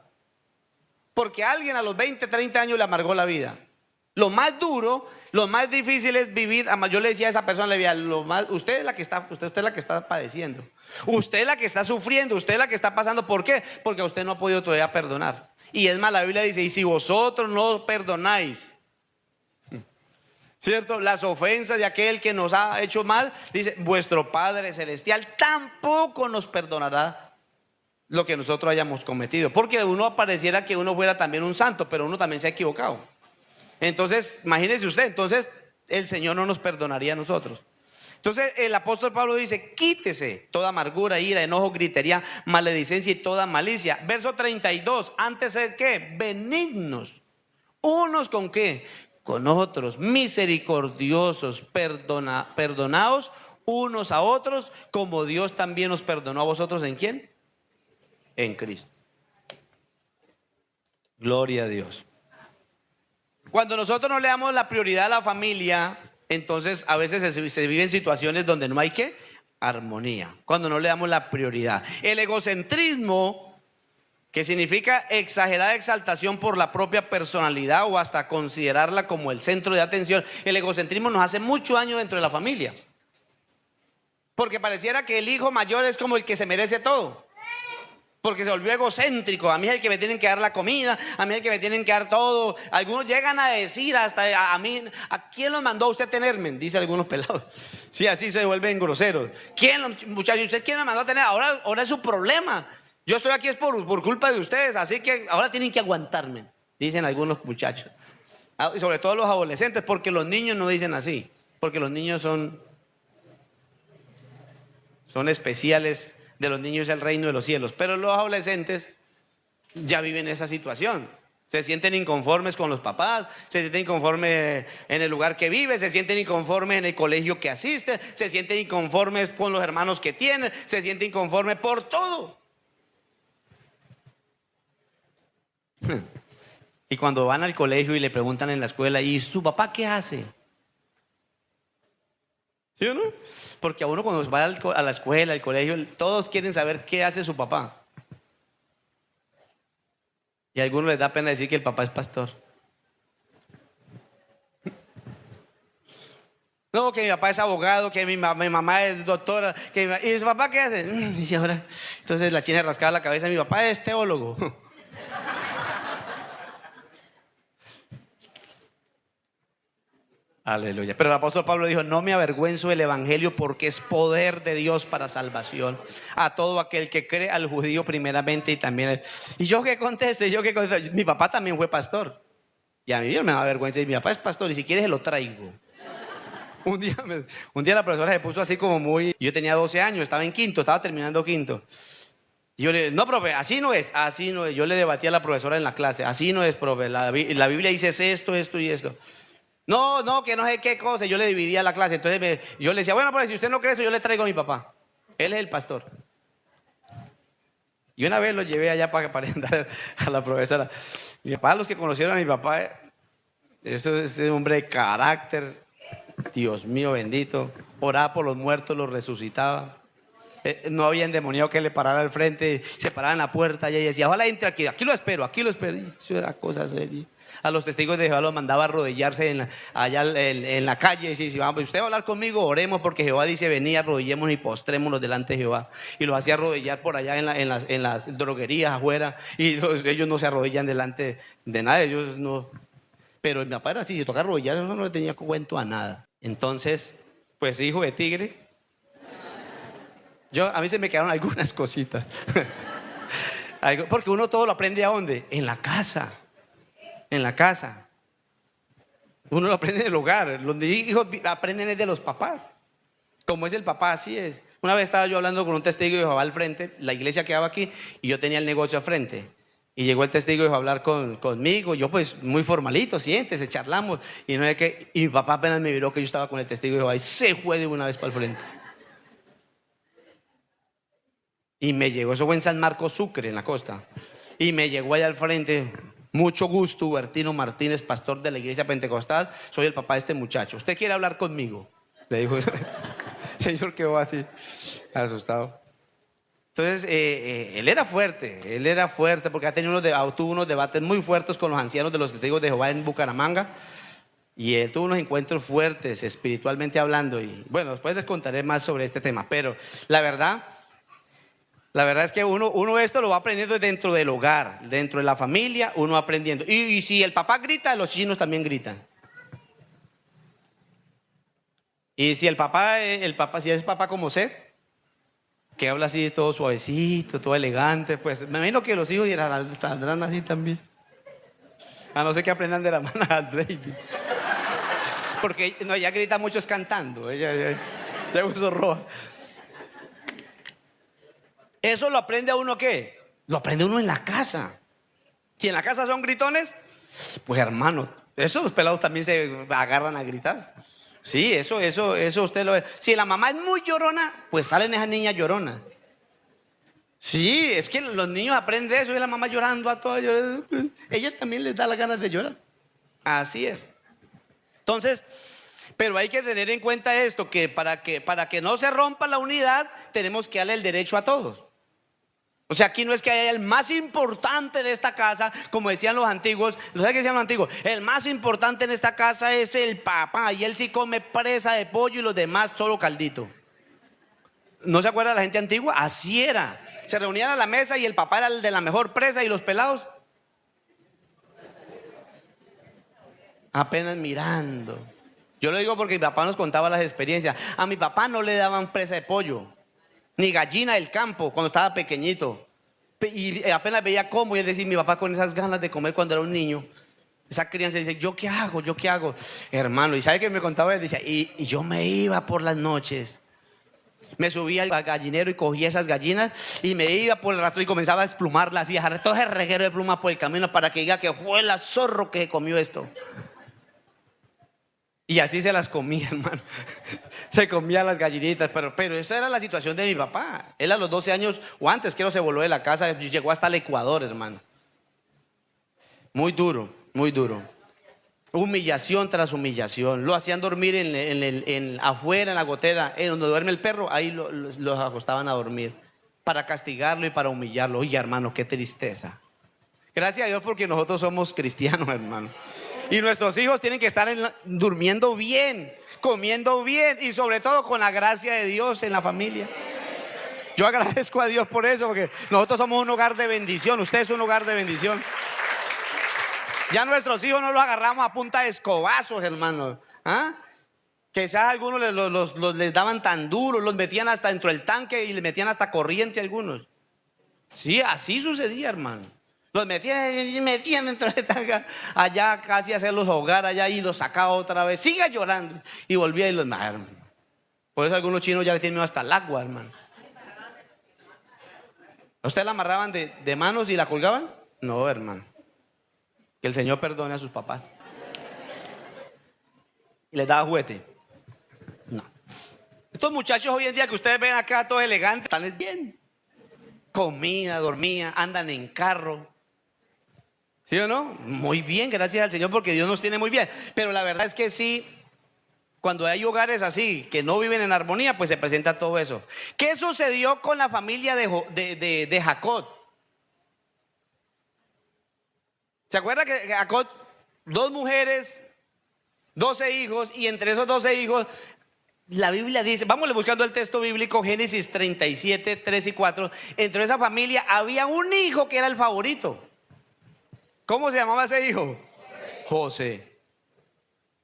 Porque alguien a los 20, 30 años le amargó la vida. Lo más duro, lo más difícil es vivir. Yo le decía a esa persona, le decía, usted es la que está padeciendo. Usted es la que está sufriendo, usted es la que está pasando. ¿Por qué? Porque a usted no ha podido todavía perdonar. Y es más, la Biblia dice, y si vosotros no perdonáis, ¿cierto? Las ofensas de aquel que nos ha hecho mal, dice, vuestro Padre Celestial tampoco nos perdonará lo que nosotros hayamos cometido. Porque uno pareciera que uno fuera también un santo, pero uno también se ha equivocado. Entonces, imagínese usted, entonces el Señor no nos perdonaría a nosotros. Entonces el apóstol Pablo dice, quítese toda amargura, ira, enojo, gritería, maledicencia y toda malicia. Verso 32, antes de qué, benignos, unos con qué, con otros, misericordiosos, perdonaos unos a otros, como Dios también os perdonó a vosotros. ¿En quién? En Cristo. Gloria a Dios. Cuando nosotros no le damos la prioridad a la familia, entonces a veces se viven situaciones donde no hay ¿qué? Armonía. Cuando no le damos la prioridad. El egocentrismo, que significa exagerada exaltación por la propia personalidad o hasta considerarla como el centro de atención. El egocentrismo nos hace mucho daño dentro de la familia. Porque pareciera que el hijo mayor es como el que se merece todo. Porque se volvió egocéntrico. A mí es el que me tienen que dar la comida, a mí es el que me tienen que dar todo. Algunos llegan a decir hasta a mí, ¿a quién los mandó a usted tenerme? Dice algunos pelados. Sí, así se vuelven groseros. Muchachos, ¿usted quién me mandó a tener? Ahora es su problema. Yo estoy aquí es por culpa de ustedes, así que ahora tienen que aguantarme, dicen algunos muchachos. Y sobre todo los adolescentes, porque los niños no dicen así. Porque los niños son especiales. De los niños es el reino de los cielos, pero los adolescentes ya viven esa situación. Se sienten inconformes con los papás, se sienten inconformes en el lugar que vive, se sienten inconformes en el colegio que asiste, se sienten inconformes con los hermanos que tienen, se sienten inconformes por todo. Y cuando van al colegio y le preguntan en la escuela, ¿y su papá qué hace? ¿Sí o no? Porque a uno cuando va a la escuela, al colegio, todos quieren saber qué hace su papá. Y a algunos les da pena decir que el papá es pastor. No, que mi papá es abogado, que mi mamá es doctora. ¿Y su papá qué hace? Y ahora, entonces la china rascaba la cabeza, mi papá es teólogo. Aleluya. Pero el apóstol Pablo dijo, no me avergüenzo del evangelio porque es poder de Dios para salvación a todo aquel que cree, al judío primeramente y también. ¿Y yo qué contesto? Mi papá también fue pastor. Y a mí no me da vergüenza y mi papá es pastor y si quieres se lo traigo. Un día la profesora se puso así como muy. Yo tenía 12 años, estaba en quinto, estaba terminando quinto. Y yo le dije, no, profe, así no es. Yo le debatí a la profesora en la clase, así no es, profe. La Biblia dice esto y esto. No, que no sé qué cosa. Yo le dividía la clase. Entonces yo le decía, bueno, pues si usted no cree eso, yo le traigo a mi papá. Él es el pastor. Y una vez lo llevé allá para andar a la profesora. Mi papá, los que conocieron a mi papá, eso es un hombre de carácter. Dios mío bendito. Oraba por los muertos, los resucitaba. No había endemoniado que le parara al frente. Se paraba en la puerta y ella decía, ojalá entre aquí lo espero. Y eso era cosa seria. A los testigos de Jehová los mandaba a arrodillarse allá en la calle y decía, vamos, usted va a hablar conmigo, oremos porque Jehová dice, venid, arrodillémonos y postrémonos delante de Jehová. Y los hacía arrodillar por allá en las droguerías afuera y ellos no se arrodillan delante de nada, ellos no. Pero mi papá era así, si toca arrodillar, eso no le tenía cuento a nada. Entonces, pues hijo de tigre, a mí se me quedaron algunas cositas. Porque uno todo lo aprende ¿a dónde? En la casa. En la casa. Uno lo aprende en el hogar. Los hijos aprenden de los papás. Como es el papá, así es. Una vez estaba yo hablando con un testigo de Jehová al frente. La iglesia quedaba aquí y yo tenía el negocio al frente. Y llegó el testigo de Jehová a hablar conmigo. Yo pues muy formalito, siéntese, charlamos. Y no es que, y mi papá apenas me miró que yo estaba con el testigo de Jehová y se fue de una vez para el frente. Y me llegó, eso fue en San Marcos Sucre, en la costa. Y me llegó allá al frente: mucho gusto, Hubertino Martínez, pastor de la iglesia pentecostal. Soy el papá de este muchacho. ¿Usted quiere hablar conmigo? Le dijo. El señor quedó así, asustado. Entonces, él era fuerte porque tuvo unos debates muy fuertes con los ancianos de los testigos de Jehová en Bucaramanga. Y él tuvo unos encuentros fuertes, espiritualmente hablando. Y bueno, después les contaré más sobre este tema. Pero la verdad es que uno esto lo va aprendiendo dentro del hogar, dentro de la familia, uno va aprendiendo. Y si el papá grita, los chinos también gritan. Y si si es papá como usted, que habla así todo suavecito, todo elegante, pues me imagino que los hijos saldrán así también. A no ser que aprendan de la mano a Lady. Porque no, ella grita mucho es cantando. Ella puso roja. ¿Eso lo aprende a uno qué? Lo aprende uno en la casa. Si en la casa son gritones, pues hermano, esos pelados también se agarran a gritar. Sí, eso usted lo ve. Si la mamá es muy llorona, pues salen esas niñas lloronas. Sí, es que los niños aprenden eso y la mamá llorando a todas. Ellas también les da las ganas de llorar. Así es. Entonces, pero hay que tener en cuenta esto, que para que no se rompa la unidad, tenemos que darle el derecho a todos. O sea, aquí no es que haya el más importante de esta casa, como decían los antiguos. ¿Sabes qué decían los antiguos? El más importante en esta casa es el papá, y él sí come presa de pollo y los demás solo caldito. ¿No se acuerda la gente antigua? Así era. Se reunían a la mesa y el papá era el de la mejor presa y los pelados apenas mirando. Yo lo digo porque mi papá nos contaba las experiencias. A mi papá no le daban presa de pollo ni gallina del campo cuando estaba pequeñito, y apenas veía cómo, y él decía, mi papá con esas ganas de comer cuando era un niño, esa crianza dice, ¿yo qué hago? Hermano, y ¿sabe qué me contaba? Él decía, y yo me iba por las noches, me subía al gallinero y cogía esas gallinas y me iba por el rastro y comenzaba a desplumarlas y a dejar todo ese reguero de plumas por el camino para que diga que fue el zorro que comió esto. Y así se las comía, hermano. Se comía las gallinitas, pero esa era la situación de mi papá. Él a los 12 años o antes, creo, se voló de la casa, llegó hasta el Ecuador, hermano. Muy duro, muy duro. Humillación tras humillación. Lo hacían dormir afuera, en la gotera, en donde duerme el perro, ahí los acostaban a dormir para castigarlo y para humillarlo. Oye, hermano, qué tristeza. Gracias a Dios porque nosotros somos cristianos, hermano. Y nuestros hijos tienen que estar durmiendo bien, comiendo bien y sobre todo con la gracia de Dios en la familia. Yo agradezco a Dios por eso, porque nosotros somos un hogar de bendición. Usted es un hogar de bendición. Ya nuestros hijos no los agarramos a punta de escobazos, hermano. ¿Ah? Quizás algunos les daban tan duros, los metían hasta dentro del tanque y les metían hasta corriente a algunos. Sí, así sucedía, hermano. Los metían dentro de tanga, allá casi a hacerlos ahogar allá y los sacaba otra vez. Siga llorando. Y volvía y los mataron. Por eso algunos chinos ya le tienen miedo hasta el agua, hermano. ¿A usted la amarraban de manos y la colgaban? No, hermano. Que el Señor perdone a sus papás. ¿Y les daba juguete? No. Estos muchachos hoy en día que ustedes ven acá todos elegantes, están bien. Comida, dormía, andan en carro. ¿Sí o no? Muy bien, gracias al Señor porque Dios nos tiene muy bien. Pero la verdad es que sí, cuando hay hogares así que no viven en armonía, pues se presenta todo eso. ¿Qué sucedió con la familia de Jacob? ¿Se acuerda que Jacob, 2 mujeres, 12 hijos, y entre esos 12 hijos, la Biblia dice, vámonos buscando el texto bíblico, Génesis 37, 3 y 4, entre esa familia había un hijo que era el favorito. ¿Cómo se llamaba ese hijo? José.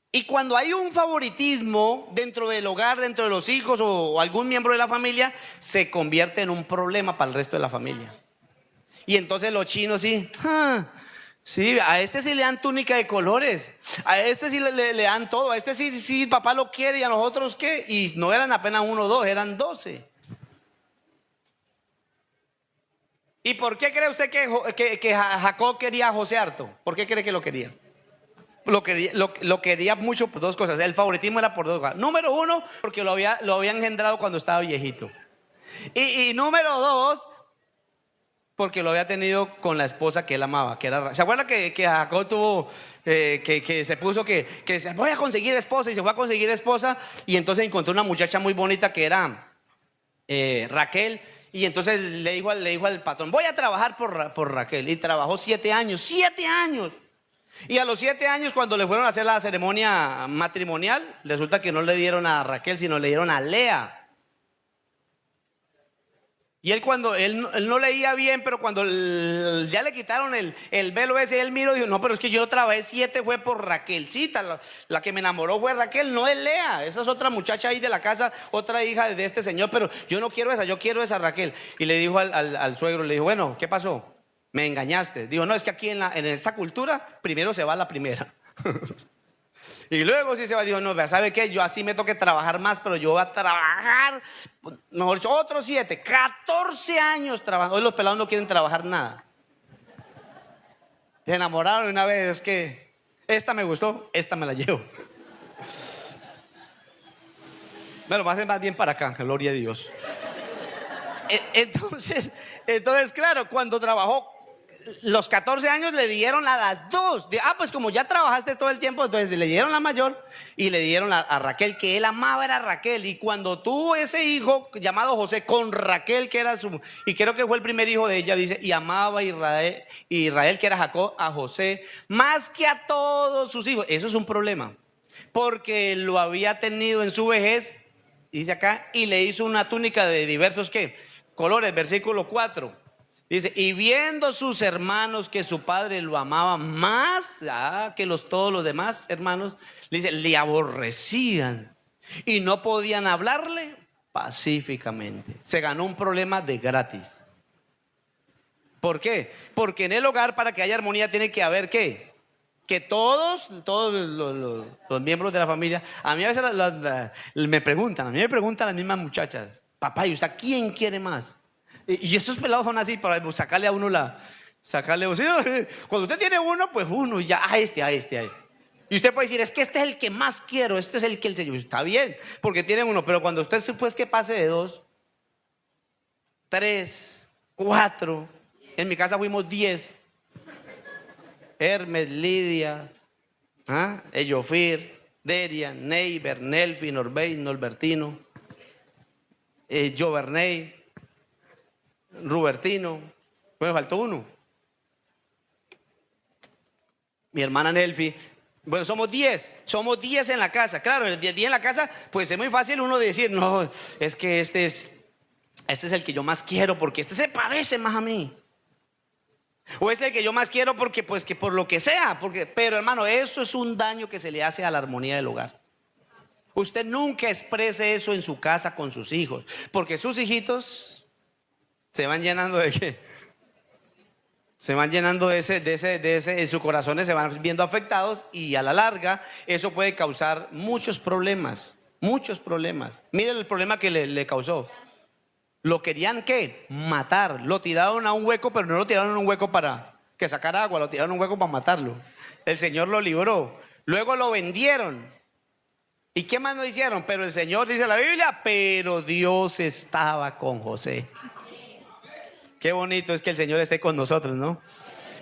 Y cuando hay un favoritismo dentro del hogar, dentro de los hijos o algún miembro de la familia, se convierte en un problema para el resto de la familia. Y entonces los chinos sí, sí, a este sí le dan túnica de colores, a este sí le dan todo, a este sí papá lo quiere, y a nosotros qué. Y no eran apenas 1 o 2, eran 12. ¿Y por qué cree usted que Jacob quería a José harto? ¿Por qué cree que lo quería? Lo quería mucho por 2 cosas. El favoritismo era por 2 cosas. Número 1, porque lo había engendrado cuando estaba viejito. Y número 2, porque lo había tenido con la esposa que él amaba, que era. ¿Se acuerda que Jacob tuvo, que se puso que se voy a conseguir esposa, y se fue a conseguir esposa, y entonces encontró una muchacha muy bonita que era Raquel, y entonces le dijo al patrón, voy a trabajar por Raquel, y trabajó 7 años, 7 años. Y a los 7 años, cuando le fueron a hacer la ceremonia matrimonial, resulta que no le dieron a Raquel, sino le dieron a Lea. Y él no leía bien, pero cuando ya le quitaron el velo ese, él miró y dijo, no, pero es que yo trabajé 7, fue por Raquelcita, la que me enamoró fue Raquel, no es Lea, esa es otra muchacha ahí de la casa, otra hija de este señor, pero yo no quiero esa, yo quiero esa Raquel. Y le dijo al suegro, le dijo, bueno, ¿qué pasó? Me engañaste. Dijo, no, es que aquí en esa cultura primero se va la primera. Y luego sí se va, dijo, no, ¿sabe qué? Yo así me toque trabajar más, pero yo voy a trabajar, mejor dicho, otros 7, 14 años trabajando. Hoy los pelados no quieren trabajar nada. Se enamoraron una vez, es que esta me gustó, esta me la llevo. Bueno, va a ser más bien para acá, gloria a Dios. Entonces, claro, cuando trabajó los 14 años le dieron a las 2. Pues como ya trabajaste todo el tiempo, entonces le dieron la mayor y le dieron a Raquel, que él amaba, era Raquel. Y cuando tuvo ese hijo llamado José con Raquel, que era y creo que fue el primer hijo de ella, dice, y amaba a Israel, que era Jacob, a José, más que a todos sus hijos. Eso es un problema, porque lo había tenido en su vejez, dice acá, y le hizo una túnica de diversos, ¿qué? Colores, versículo 4. Dice, y viendo sus hermanos que su padre lo amaba más que todos los demás hermanos, dice, le aborrecían y no podían hablarle pacíficamente. Se ganó un problema de gratis. ¿Por qué? Porque en el hogar, para que haya armonía, tiene que haber ¿qué? Que todos los miembros de la familia. A mí a veces me preguntan las mismas muchachas, papá, ¿y usted a quién quiere más? Y esos pelados son así para sacarle a uno cuando usted tiene uno, pues uno ya a este. Y usted puede decir, es que este es el que más quiero, este es el que el Señor. Está bien, porque tiene uno, pero cuando usted pues que pase de 2, 3, 4, en mi casa fuimos 10. Hermes, Lidia, Eyofir, Derian, Neiber, Nelfi, Norbein, Norbertino, Joverney, Rubertino. Bueno, faltó uno. Mi hermana Nelfi. Bueno, somos 10 en la casa. Claro, el 10 en la casa, pues es muy fácil uno decir, no, es que este es el que yo más quiero, porque este se parece más a mí. O este es el que yo más quiero porque, pues, que por lo que sea, pero hermano, eso es un daño que se le hace a la armonía del hogar. Usted nunca exprese eso en su casa con sus hijos, porque sus hijitos se van llenando de ¿qué? Se van llenando de ese, sus corazones se van viendo afectados, y a la larga eso puede causar muchos problemas. Miren el problema que le causó. Lo querían ¿qué? Matar. Lo tiraron a un hueco, pero no lo tiraron a un hueco para que sacara agua, lo tiraron a un hueco para matarlo. El Señor lo libró. Luego lo vendieron. ¿Y qué más no hicieron? Pero el Señor, dice la Biblia, pero Dios estaba con José. Qué bonito es que el Señor esté con nosotros, ¿no?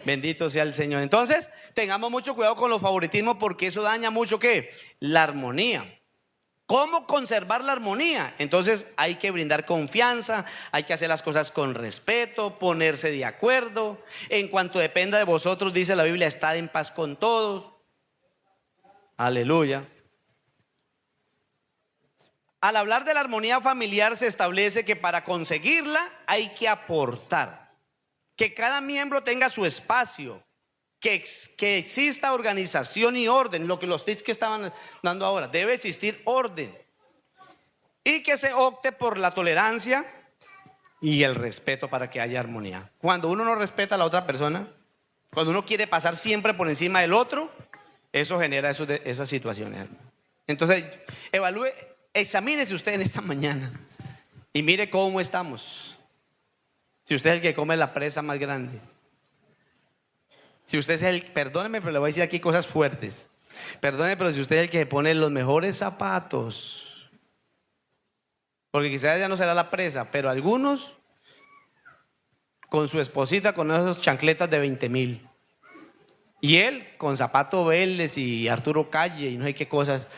Bendito sea el Señor. Entonces, tengamos mucho cuidado con los favoritismos, porque eso daña mucho ¿qué? La armonía. ¿Cómo conservar la armonía? Entonces hay que brindar confianza, hay que hacer las cosas con respeto, ponerse de acuerdo. En cuanto dependa de vosotros, dice la Biblia, estad en paz con todos. Aleluya. Al hablar de la armonía familiar, se establece que para conseguirla hay que aportar, que cada miembro tenga su espacio, que exista organización y orden. Lo que los tips que estaban dando ahora, debe existir orden, y que se opte por la tolerancia y el respeto para que haya armonía. Cuando uno no respeta a la otra persona, cuando uno quiere pasar siempre por encima del otro, eso genera esas situaciones. Entonces, examínese usted en esta mañana y mire cómo estamos. Si usted es el que come la presa más grande, si usted es perdóneme, pero le voy a decir aquí cosas fuertes. Perdóneme, pero si usted es el que pone los mejores zapatos, porque quizás ya no será la presa, pero algunos con su esposita con esos chancletas de 20,000 y él con zapato Vélez y Arturo Calle y no sé qué cosas.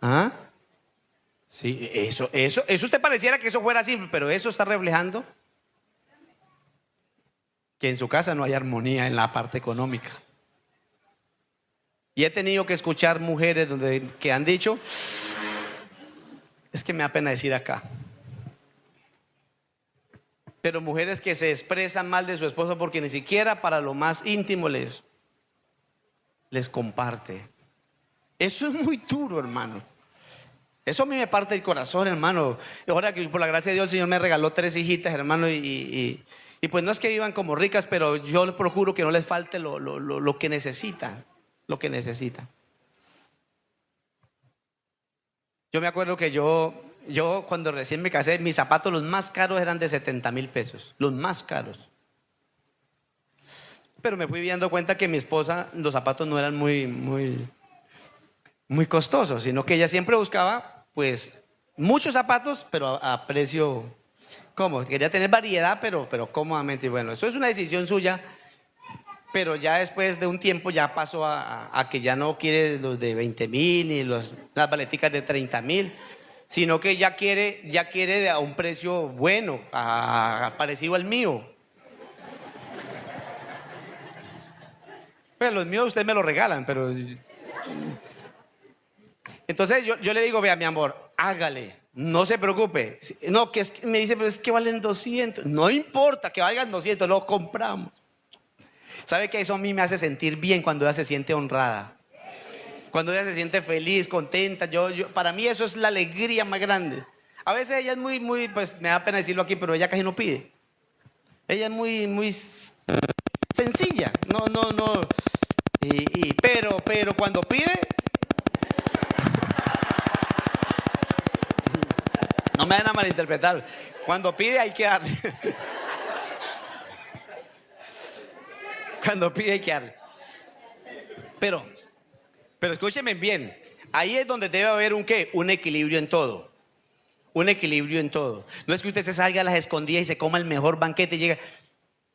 ¿Ah? Sí, eso usted pareciera que eso fuera así, pero eso está reflejando que en su casa no hay armonía en la parte económica. Y he tenido que escuchar mujeres que han dicho, es que me da pena decir acá, pero mujeres que se expresan mal de su esposo porque ni siquiera para lo más íntimo les comparte. Eso es muy duro, hermano. Eso a mí me parte el corazón, hermano. Ahora que por la gracia de Dios el Señor me regaló 3 hijitas, hermano, y pues no es que vivan como ricas, pero yo procuro que no les falte lo que necesitan. Lo que necesitan. Yo me acuerdo que yo cuando recién me casé, mis zapatos los más caros eran de 70,000 pesos, los más caros. Pero me fui dando cuenta que mi esposa, los zapatos no eran muy costosos, sino que ella siempre buscaba, pues, muchos zapatos, pero a precio cómodo. Quería tener variedad, pero cómodamente. Y bueno, eso es una decisión suya. Pero ya después de un tiempo ya pasó a que ya no quiere los de 20,000 ni las baleticas de 30,000, sino que ya quiere a un precio bueno, parecido al mío. Pero los míos ustedes me los regalan, pero entonces yo le digo, vea mi amor, hágale, no se preocupe. No, me dice, pero es que valen 200. No importa que valgan 200, los compramos. ¿Sabe que eso a mí me hace sentir bien cuando ella se siente honrada? Cuando ella se siente feliz, contenta. Para mí eso es la alegría más grande. A veces ella es muy, pues me da pena decirlo aquí, pero ella casi no pide. Ella es muy sencilla. No. Pero cuando pide, no me van a malinterpretar. Cuando pide hay que darle. Cuando pide hay que darle. Pero escúchenme bien. Ahí es donde debe haber un equilibrio en todo. Un equilibrio en todo. No es que usted se salga a las escondidas y se coma el mejor banquete y llega.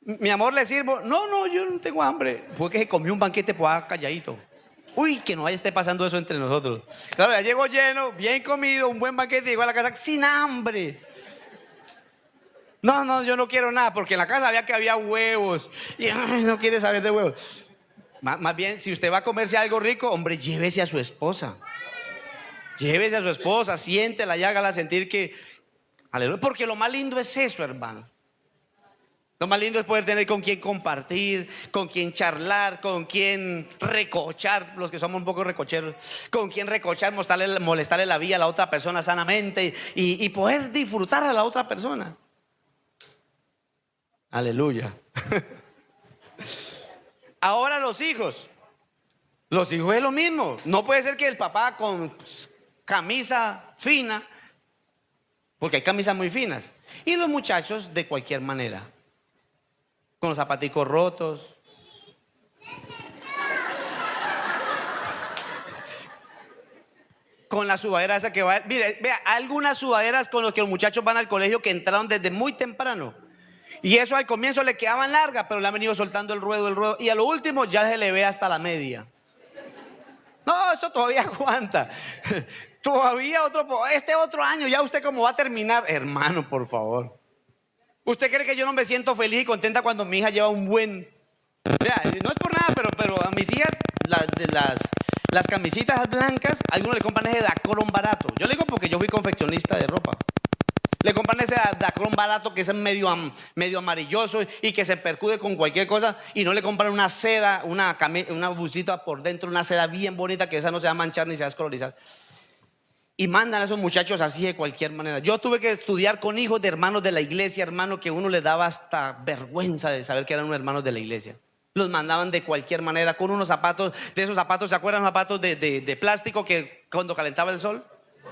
Mi amor, ¿le sirvo? No, yo no tengo hambre. Fue que se comió un banquete pues calladito. Uy, que no esté pasando eso entre nosotros. Claro, ya llegó lleno, bien comido, un buen banquete, llegó a la casa sin hambre. No, yo no quiero nada, porque en la casa había huevos. Y no quiere saber de huevos. Más bien, si usted va a comerse algo rico, hombre, llévese a su esposa. Llévese a su esposa, siéntela y hágala sentir que... Aleluya, porque lo más lindo es eso, hermano. Lo más lindo es poder tener con quien compartir, con quien charlar, con quien recochar, los que somos un poco recocheros, con quien recochar, molestarle la vida a la otra persona sanamente y poder disfrutar a la otra persona. Aleluya. Ahora los hijos es lo mismo. No puede ser que el papá con camisa fina, porque hay camisas muy finas, y los muchachos de cualquier manera, con los zapaticos rotos, con la sudadera esa que va. Mire, vea, algunas sudaderas con las que los muchachos van al colegio que entraron desde muy temprano. Y eso al comienzo le quedaban largas, pero le han venido soltando el ruedo. Y a lo último ya se le ve hasta la media. No, eso todavía aguanta. Todavía este otro año, ya usted cómo va a terminar. Hermano, por favor. ¿Usted cree que yo no me siento feliz y contenta cuando mi hija lleva un buen... Vea, no es por nada, pero a mis hijas, las camisitas blancas, algunos le compran ese Dacron barato. Yo le digo porque yo fui confeccionista de ropa. Le compran ese Dacron barato que es medio amarilloso y que se percude con cualquier cosa, y no le compran una seda, una busita por dentro, una seda bien bonita que esa no se va a manchar ni se va a descolorizar. y mandan a esos muchachos así de cualquier manera. Yo tuve que estudiar con hijos de hermanos de la iglesia, hermano, que uno le daba hasta vergüenza de saber que eran unos hermanos de la iglesia. Los mandaban de cualquier manera con unos zapatos, de esos zapatos, ¿se acuerdan? Los zapatos de plástico que cuando calentaba el sol,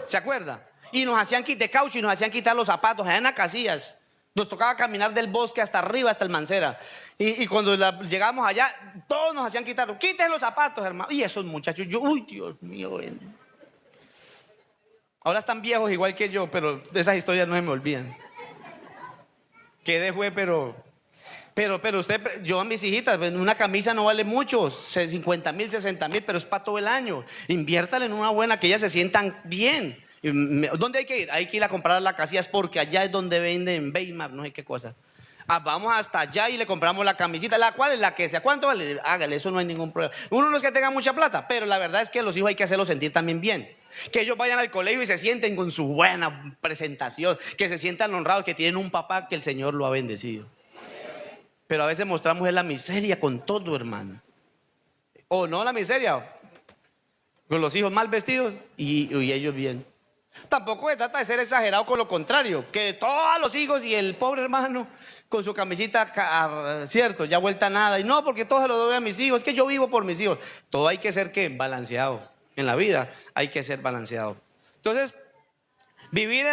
¿se acuerda? Y nos hacían de caucho y nos hacían quitar los zapatos allá en las casillas. Nos tocaba caminar del bosque hasta arriba, hasta el Mancera. Y cuando llegábamos allá, todos nos hacían quitar. Quiten los zapatos, hermano. Y esos muchachos, uy, Dios mío. Ahora están viejos igual que yo, pero de esas historias no se me olvidan. Quedé fue, pero usted, yo a mis hijitas, una camisa no vale mucho, 50,000, 60,000, pero es para todo el año. Inviértale en una buena, que ellas se sientan bien. ¿Dónde hay que ir? Hay que ir a comprar a la Casillas porque allá es donde venden Weimar, no sé qué cosa. Vamos hasta allá y le compramos la camisita, la cual es la que sea. ¿Cuánto vale? Hágale, eso no hay ningún problema. Uno no es que tenga mucha plata, pero la verdad es que a los hijos hay que hacerlos sentir también bien. Que ellos vayan al colegio y se sienten con su buena presentación, que se sientan honrados, que tienen un papá que el Señor lo ha bendecido. Pero a veces mostramos la miseria con todo, hermano. O no la miseria, con los hijos mal vestidos y ellos bien. Tampoco se trata de ser exagerado con lo contrario, que todos los hijos y el pobre hermano con su camisita, cierto, ya vuelta a nada. Y no, porque todo se lo doy a mis hijos, es que yo vivo por mis hijos. Todo hay que ser, ¿qué? Balanceado. En la vida hay que ser balanceado. Entonces, vivir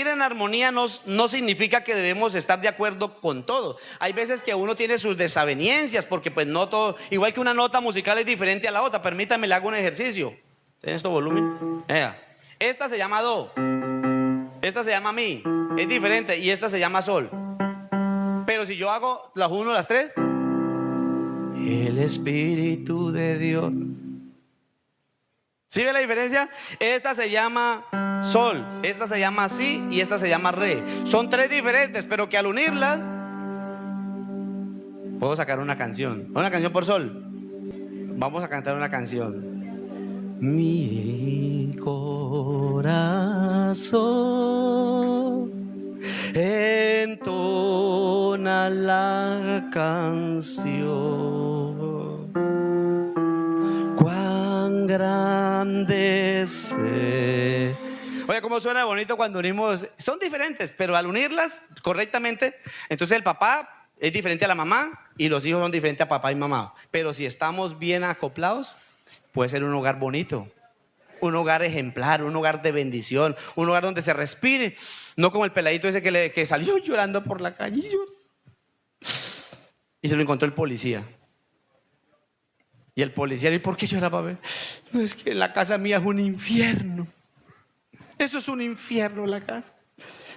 en armonía no significa que debemos estar de acuerdo con todo. Hay veces que uno tiene sus desavenencias, porque pues no todo, igual que una nota musical es diferente a la otra. Permítame, le hago un ejercicio. ¿Tiene esto volumen? Esta se llama do, esta se llama mi, es diferente, y esta se llama sol. Pero si yo hago las 1, las 3, el Espíritu de Dios. ¿Sí ve la diferencia? Esta se llama sol, esta se llama si y esta se llama re. Son 3 diferentes, pero que al unirlas puedo sacar una canción. Una canción por sol. Vamos a cantar una canción. Mi corazón entona la canción. Cuán grande es. Oye, cómo suena bonito cuando unimos. Son diferentes, pero al unirlas correctamente, entonces el papá es diferente a la mamá y los hijos son diferentes a papá y mamá. Pero si estamos bien acoplados, puede ser un hogar bonito, un hogar ejemplar, un hogar de bendición, un hogar donde se respire, no como el peladito ese que salió llorando por la calle y se lo encontró el policía. Y el policía, ¿y por qué lloraba? No, es que la casa mía es un infierno. Eso es un infierno, la casa.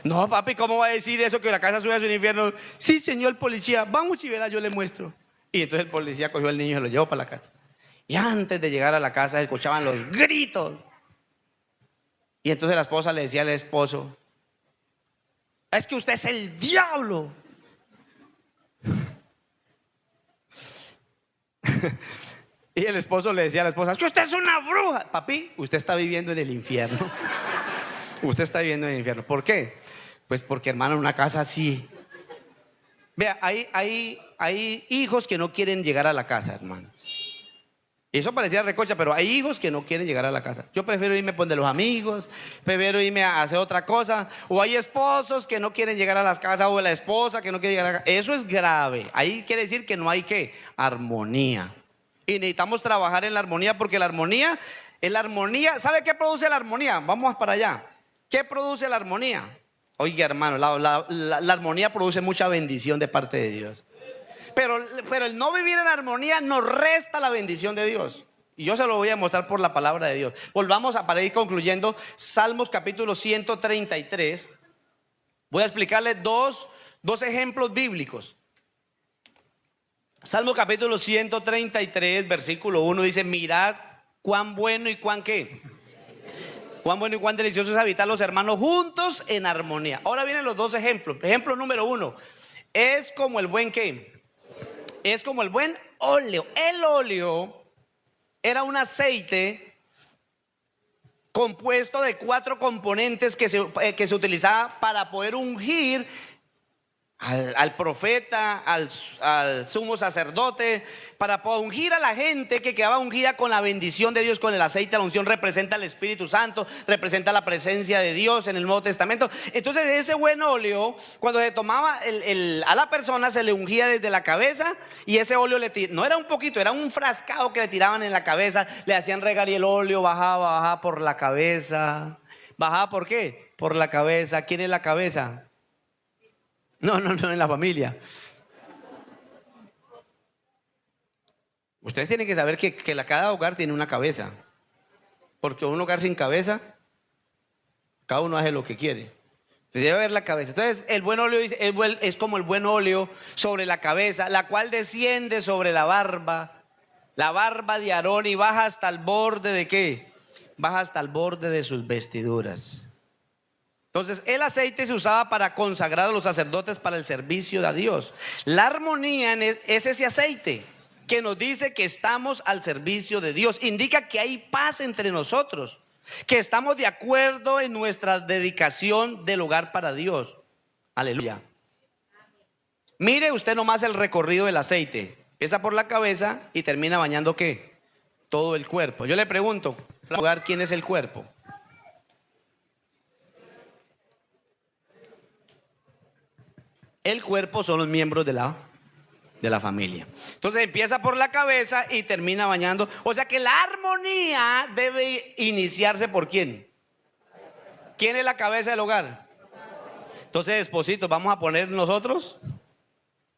No, papi, ¿cómo va a decir eso, que la casa suya es un infierno? Sí, señor policía, vamos y verá, yo le muestro. Y entonces el policía cogió al niño y se lo llevó para la casa. Y antes de llegar a la casa escuchaban los gritos. Y entonces la esposa le decía al esposo: es que usted es el diablo. Y el esposo le decía a la esposa: es que usted es una bruja. Papi, usted está viviendo en el infierno. Usted está viviendo en el infierno. ¿Por qué? Pues porque, hermano, en una casa así. Vea, hay hijos que no quieren llegar a la casa, hermano. Eso parecía recocha, pero hay hijos que no quieren llegar a la casa. Yo prefiero irme por de los amigos, prefiero irme a hacer otra cosa. O hay esposos que no quieren llegar a las casas, o la esposa que no quiere llegar a la casa. Eso es grave. Ahí quiere decir que no hay, ¿qué? Armonía. Y necesitamos trabajar en la armonía, porque la armonía, ¿sabe qué produce la armonía? Vamos para allá. ¿Qué produce la armonía? Oiga, hermano, la armonía produce mucha bendición de parte de Dios. Pero el no vivir en armonía nos resta la bendición de Dios. Y yo se lo voy a mostrar por la palabra de Dios. Volvamos para ir concluyendo. Salmos capítulo 133. Voy a explicarle dos ejemplos bíblicos. Salmo capítulo 133, versículo 1 dice: mirad cuán bueno y cuán ¿qué? Cuán bueno y cuán delicioso es habitar los hermanos juntos en armonía. Ahora vienen los 2 ejemplos. Ejemplo número 1. Es como el buen ¿qué? Es como el buen óleo. El óleo era un aceite compuesto de 4 componentes que se utilizaba para poder ungir al profeta, al sumo sacerdote, para ungir a la gente que quedaba ungida con la bendición de Dios, con el aceite. La unción representa al Espíritu Santo, representa la presencia de Dios en el Nuevo Testamento. Entonces ese buen óleo, cuando se tomaba a la persona, se le ungía desde la cabeza, y ese óleo no era un poquito, era un frascado que le tiraban en la cabeza, le hacían regar y el óleo bajaba por la cabeza. ¿Bajaba por qué? Por la cabeza. ¿Quién es la cabeza? No, en la familia. Ustedes tienen que saber que cada hogar tiene una cabeza. Porque un hogar sin cabeza, cada uno hace lo que quiere. Se debe ver la cabeza. Entonces el buen óleo es como el buen óleo sobre la cabeza, la cual desciende sobre la barba de Aarón, y baja hasta el borde ¿de qué? Baja hasta el borde de sus vestiduras. Entonces el aceite se usaba para consagrar a los sacerdotes para el servicio a Dios. La armonía es ese aceite que nos dice que estamos al servicio de Dios. Indica que hay paz entre nosotros, que estamos de acuerdo en nuestra dedicación del hogar para Dios. Aleluya. Mire usted nomás el recorrido del aceite. Empieza por la cabeza y termina bañando ¿qué? Todo el cuerpo. Yo le pregunto, ¿quién es el cuerpo? El cuerpo son los miembros de la familia. Entonces empieza por la cabeza y termina bañando. O sea que la armonía debe iniciarse ¿por quién? ¿Quién es la cabeza del hogar? Entonces, espositos, vamos a poner nosotros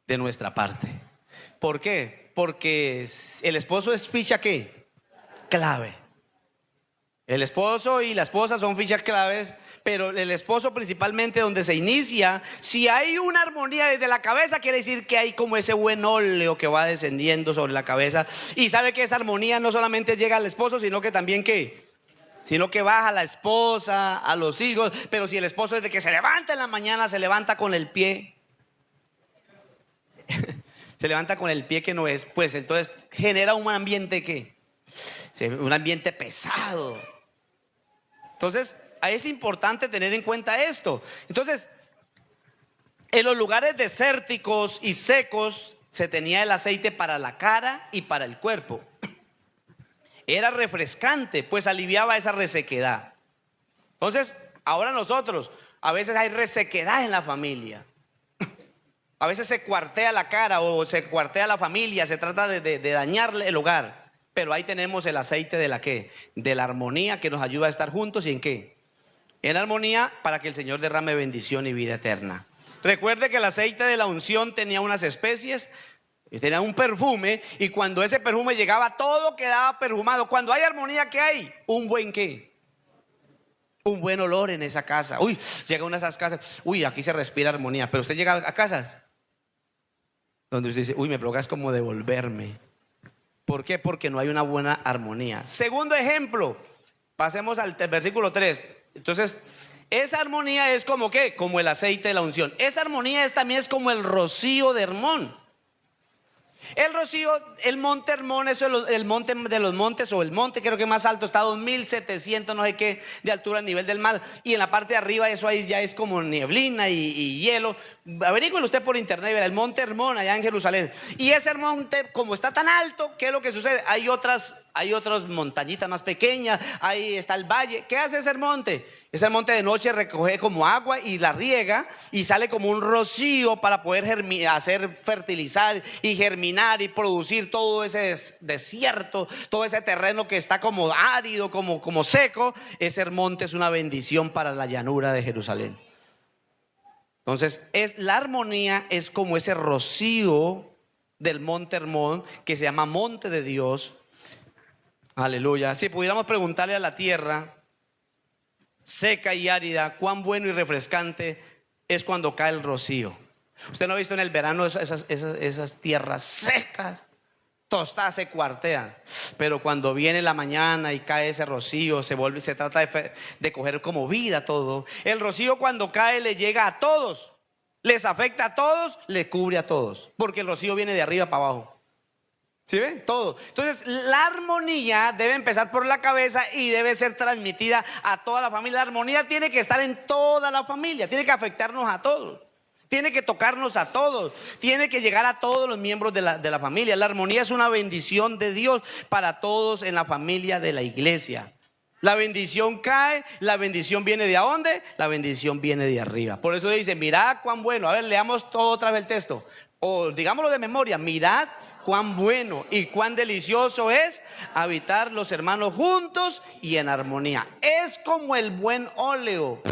de nuestra parte. ¿Por qué? Porque el esposo es ficha ¿qué? Clave. El esposo y la esposa son fichas claves, pero el esposo principalmente donde se inicia. Si hay una armonía desde la cabeza, quiere decir que hay como ese buen óleo que va descendiendo sobre la cabeza. Y sabe que esa armonía no solamente llega al esposo, sino que también ¿qué? Sino que baja a la esposa, a los hijos. Pero si el esposo desde que se levanta en la mañana se levanta con el pie se levanta con el pie que no es, pues entonces genera un ambiente ¿qué? Un ambiente pesado. Entonces es importante tener en cuenta esto. Entonces, en los lugares desérticos y secos se tenía el aceite para la cara y para el cuerpo. Era refrescante, pues aliviaba esa resequedad. Entonces, ahora nosotros, a veces hay resequedad en la familia. A veces se cuartea la cara o se cuartea la familia, se trata de dañarle el hogar. Pero ahí tenemos el aceite de la ¿qué? De la armonía, que nos ayuda a estar juntos. ¿Y en qué? En armonía, para que el Señor derrame bendición y vida eterna. Recuerde que el aceite de la unción tenía unas especies, tenía un perfume, y cuando ese perfume llegaba, todo quedaba perfumado. Cuando hay armonía, ¿qué hay? Un buen ¿qué? Un buen olor en esa casa. Uy, llega a una de esas casas, uy, aquí se respira armonía. Pero usted llega a casas donde usted dice, uy, me provoca como devolverme. ¿Por qué? Porque no hay una buena armonía. Segundo ejemplo, pasemos al versículo 3. Entonces, esa armonía es como ¿qué? Como el aceite de la unción. Esa armonía también es como el rocío de Hermón. El rocío, el monte Hermón, eso es el monte de los montes, o el monte creo que más alto, está a 2700 no sé qué de altura a nivel del mar. Y en la parte de arriba eso ahí ya es como nieblina y hielo. Averígüelo usted por internet, verá el monte Hermón allá en Jerusalén. Y ese monte, como está tan alto, ¿qué es lo que sucede? Hay otras montañitas más pequeñas, ahí está el valle. ¿Qué hace ese monte? Ese monte de noche recoge como agua y la riega, y sale como un rocío para poder hacer fertilizar y germinar y producir todo ese desierto, todo ese terreno que está como árido, como seco. Ese monte es una bendición para la llanura de Jerusalén. Entonces la armonía es como ese rocío del monte Hermón, que se llama monte de Dios. Aleluya. Si pudiéramos preguntarle a la tierra seca y árida, cuán bueno y refrescante es cuando cae el rocío. Usted no ha visto en el verano esas tierras secas, tostadas, se cuartean. Pero cuando viene la mañana y cae ese rocío, se trata de coger como vida todo. El rocío cuando cae le llega a todos, les afecta a todos, le cubre a todos, porque el rocío viene de arriba para abajo. ¿Sí ven? Todo. Entonces la armonía debe empezar por la cabeza y debe ser transmitida a toda la familia. La armonía tiene que estar en toda la familia, tiene que afectarnos a todos. Tiene que tocarnos a todos, tiene que llegar a todos los miembros de la familia. La armonía es una bendición de Dios para todos en la familia de la iglesia. La bendición cae, la bendición viene de ¿dónde? La bendición viene de arriba. Por eso dice, mirad cuán bueno. A ver, leamos todo otra vez el texto. O digámoslo de memoria, mirad cuán bueno y cuán delicioso es habitar los hermanos juntos y en armonía. Es como el buen óleo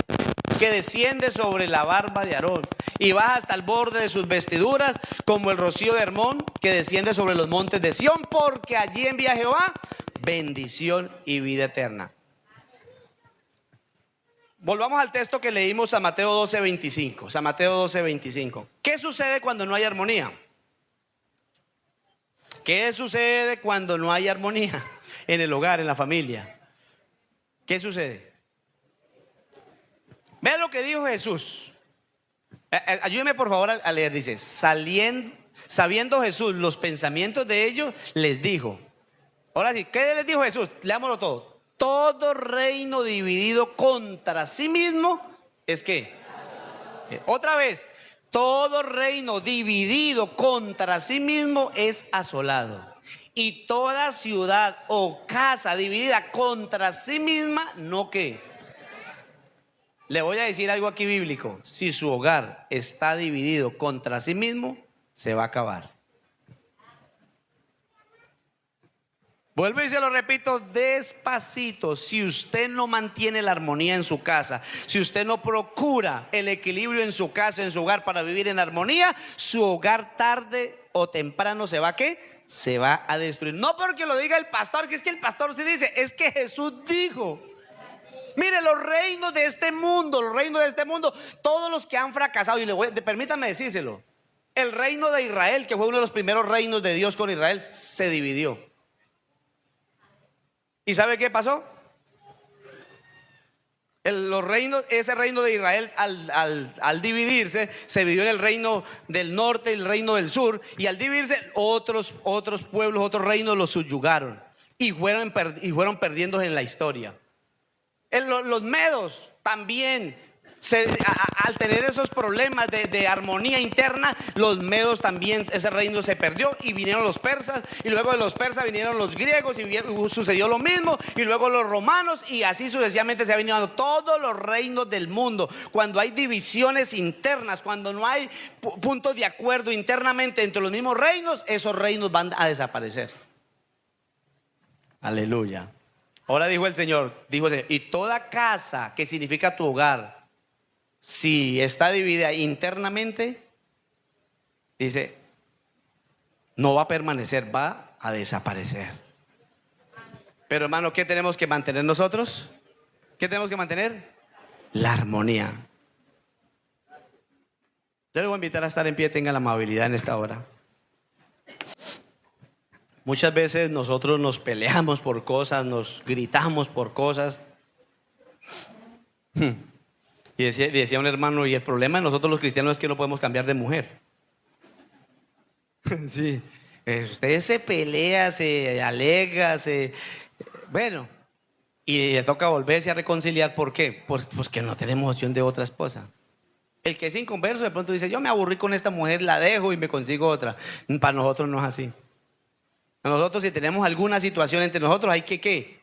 que desciende sobre la barba de Aarón y baja hasta el borde de sus vestiduras, como el rocío de Hermón que desciende sobre los montes de Sión, porque allí envía Jehová bendición y vida eterna. Volvamos al texto que leímos, San Mateo 12:25. San Mateo 12:25. ¿Qué sucede cuando no hay armonía? ¿Qué sucede cuando no hay armonía en el hogar, en la familia? ¿Qué sucede? Vean lo que dijo Jesús. Ayúdeme por favor a leer. Dice, sabiendo Jesús los pensamientos de ellos, les dijo. Ahora sí, ¿qué les dijo Jesús? Leámoslo todo. Todo reino dividido contra sí mismo es ¿qué? Otra vez, todo reino dividido contra sí mismo es asolado. Y toda ciudad o casa dividida contra sí misma, ¿no qué? Le voy a decir algo aquí bíblico. Si su hogar está dividido contra sí mismo, se va a acabar. Vuelvo y se lo repito despacito. Si usted no mantiene la armonía en su casa, si usted no procura el equilibrio en su casa, en su hogar para vivir en armonía, su hogar tarde o temprano se va a ¿qué? Se va a destruir. No porque lo diga el pastor, que es que el pastor se dice, es que Jesús dijo. Mire, los reinos de este mundo, todos los que han fracasado, y permítanme decírselo, el reino de Israel, que fue uno de los primeros reinos de Dios con Israel, se dividió. ¿Y sabe qué pasó? Ese reino de Israel al dividirse, se dividió en el reino del norte y el reino del sur. Y al dividirse, otros pueblos, otros reinos los subyugaron y fueron perdiendo en la historia. Los medos también, al tener esos problemas de armonía interna, los medos también, ese reino se perdió y vinieron los persas, y luego de los persas vinieron los griegos y sucedió lo mismo, y luego los romanos, y así sucesivamente se ha venido dando todos los reinos del mundo. Cuando hay divisiones internas, cuando no hay puntos de acuerdo internamente entre los mismos reinos, esos reinos van a desaparecer. Aleluya. Ahora dijo el Señor, y toda casa, que significa tu hogar, si está dividida internamente, dice, no va a permanecer, va a desaparecer. Pero hermano, ¿qué tenemos que mantener nosotros? ¿Qué tenemos que mantener? La armonía. Yo le voy a invitar a estar en pie, tenga la amabilidad en esta hora. Muchas veces nosotros nos peleamos por cosas, nos gritamos por cosas. Y decía un hermano, y el problema de nosotros los cristianos es que no podemos cambiar de mujer. Sí, usted se pelea, se alega, bueno, y le toca volverse a reconciliar. ¿Por qué? Pues que no tenemos opción de otra esposa. El que es inconverso de pronto dice, yo me aburrí con esta mujer, la dejo y me consigo otra. Para nosotros no es así. A nosotros, si tenemos alguna situación entre nosotros, hay que ¿qué?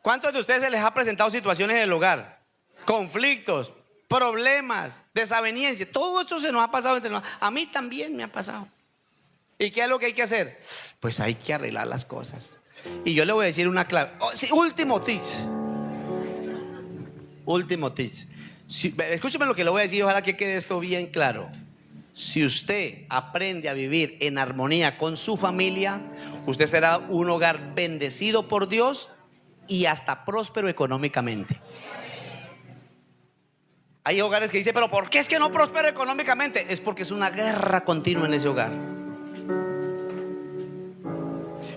¿Cuántos de ustedes se les ha presentado situaciones en el hogar? Conflictos, problemas, desaveniencia. Todo esto se nos ha pasado entre nosotros. A mí también me ha pasado. ¿Y qué es lo que hay que hacer? Pues hay que arreglar las cosas. Y yo le voy a decir una clave. Último tips. Escúcheme lo que le voy a decir, ojalá que quede esto bien claro. Si usted aprende a vivir en armonía con su familia, usted será un hogar bendecido por Dios y hasta próspero económicamente. Hay hogares que dicen, pero ¿por qué es que no prospero económicamente? Es porque es una guerra continua en ese hogar.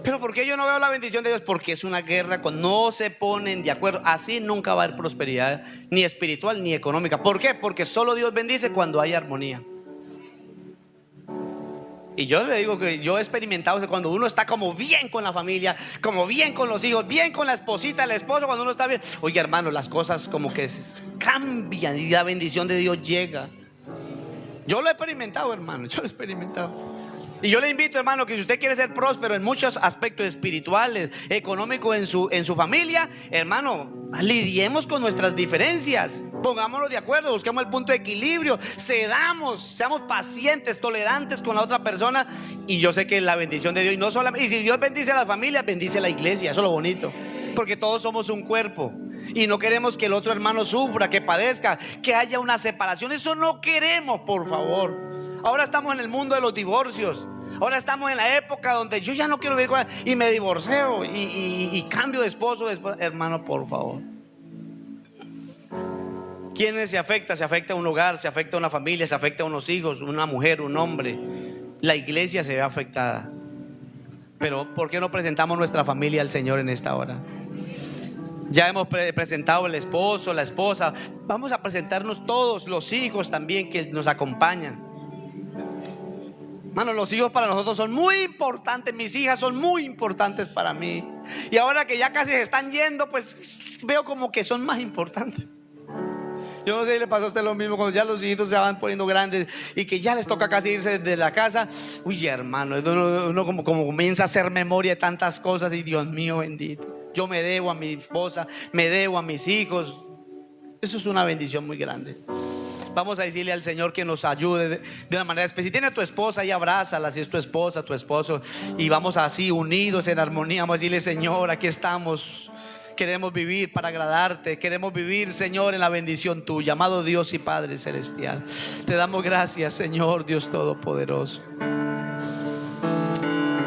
Pero ¿por qué yo no veo la bendición de Dios? Porque es una guerra, no se ponen de acuerdo. Así nunca va a haber prosperidad, ni espiritual ni económica. ¿Por qué? Porque solo Dios bendice cuando hay armonía. Y yo le digo que yo he experimentado que cuando uno está como bien con la familia, como bien con los hijos, bien con la esposita, el esposo, cuando uno está bien, oye hermano, las cosas como que cambian y la bendición de Dios llega. Yo lo he experimentado, hermano, yo lo he experimentado. Y yo le invito, hermano, que si usted quiere ser próspero en muchos aspectos espirituales, económicos en su familia, hermano, lidiemos con nuestras diferencias, pongámonos de acuerdo, busquemos el punto de equilibrio, seamos pacientes, tolerantes con la otra persona. Y yo sé que la bendición de Dios, y no solamente, y si Dios bendice a la familia, bendice a la iglesia, eso es lo bonito, porque todos somos un cuerpo. Y no queremos que el otro hermano sufra, que padezca, que haya una separación. Eso no queremos, por favor. Ahora estamos en el mundo de los divorcios. Ahora estamos en la época donde yo ya no quiero vivir con él y me divorcio y cambio de esposo después. Hermano, por favor. ¿Quiénes se afecta? Se afecta a un hogar, se afecta a una familia, se afecta a unos hijos, una mujer, un hombre. La iglesia se ve afectada. Pero ¿por qué no presentamos nuestra familia al Señor en esta hora? Ya hemos presentado el esposo, la esposa. Vamos a presentarnos todos, los hijos también que nos acompañan. Hermano, los hijos para nosotros son muy importantes. Mis hijas son muy importantes para mí. Y ahora que ya casi se están yendo, pues veo como que son más importantes. Yo no sé si le pasó a usted lo mismo cuando ya los hijitos se van poniendo grandes y que ya les toca casi irse de la casa. Uy, hermano, uno como comienza a hacer memoria de tantas cosas y Dios mío bendito. Yo me debo a mi esposa, me debo a mis hijos. Eso es una bendición muy grande. Vamos a decirle al Señor que nos ayude de una manera especial. Si tiene a tu esposa ahí, abrázala, si es tu esposa, tu esposo, y vamos así unidos en armonía. Vamos a decirle: Señor, aquí estamos. Queremos vivir para agradarte. Queremos vivir, Señor, en la bendición tuya, amado Dios y Padre celestial. Te damos gracias, Señor, Dios todopoderoso.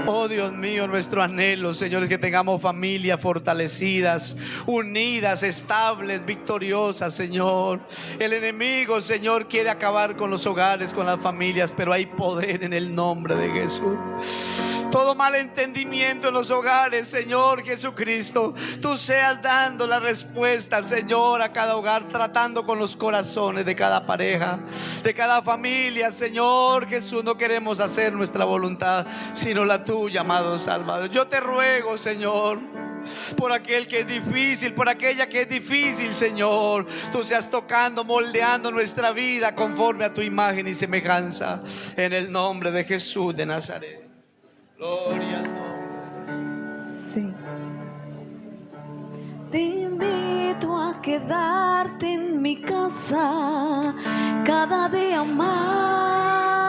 Oh Dios mío, nuestro anhelo, Señor, es que tengamos familias fortalecidas, unidas, estables, victoriosas, Señor. El enemigo, Señor, quiere acabar con los hogares, con las familias, pero hay poder en el nombre de Jesús. Todo mal entendimiento en los hogares, Señor Jesucristo, tú seas dando la respuesta, Señor, a cada hogar, tratando con los corazones de cada pareja, de cada familia, Señor Jesús. No queremos hacer nuestra voluntad, sino la tuya, amado Salvador. Yo te ruego, Señor, por aquel que es difícil, por aquella que es difícil, Señor, tú seas tocando, moldeando nuestra vida conforme a tu imagen y semejanza, en el nombre de Jesús de Nazaret. Gloria al nombre. Sí. Te invito a quedarte en mi casa cada día más.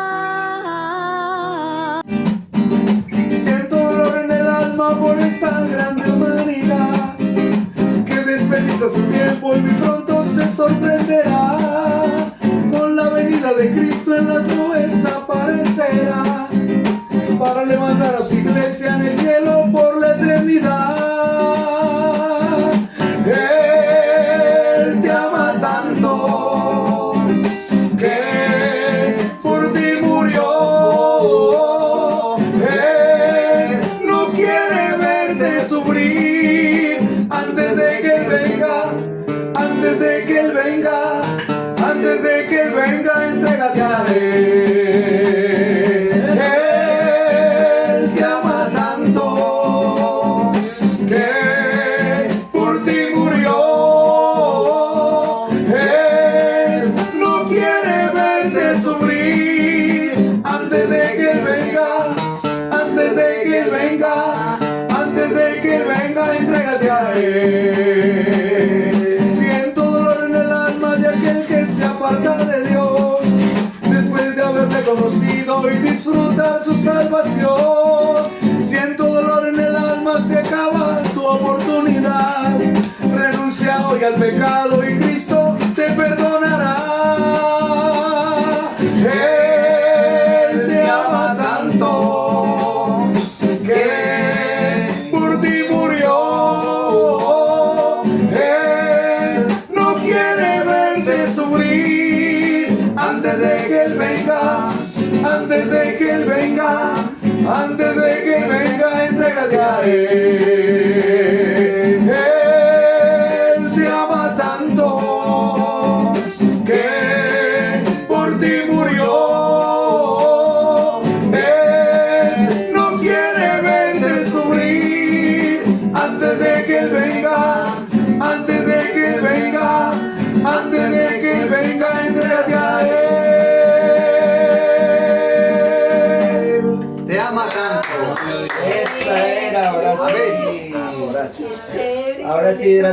Siento dolor en el alma por esta grande humanidad que desperdicia su tiempo y muy pronto se sorprenderá. Con la venida de Cristo en las nubes aparecerá para levantar a su iglesia en el cielo por la eternidad. Él te ama tanto que por ti murió. Él no quiere verte sufrir antes de que Él venga, antes de que Él venga, antes de que Él venga, entrégate a Él. Siento dolor en el alma de aquel que se aparta de Dios después de haberle conocido y disfrutar su salvación. Siento dolor en el alma, se acaba tu oportunidad. Renuncia hoy al pecado y Cristo te perdonará. Él te ama tanto que por ti murió. Antes de que Él venga, antes de que Él venga, antes de que Él venga, entrégate a Él. Él te ama tanto que por ti murió. Él no quiere verte sufrir antes de que Él venga, antes de que Él venga, antes de que Él venga, entrégate a Él. para sidra.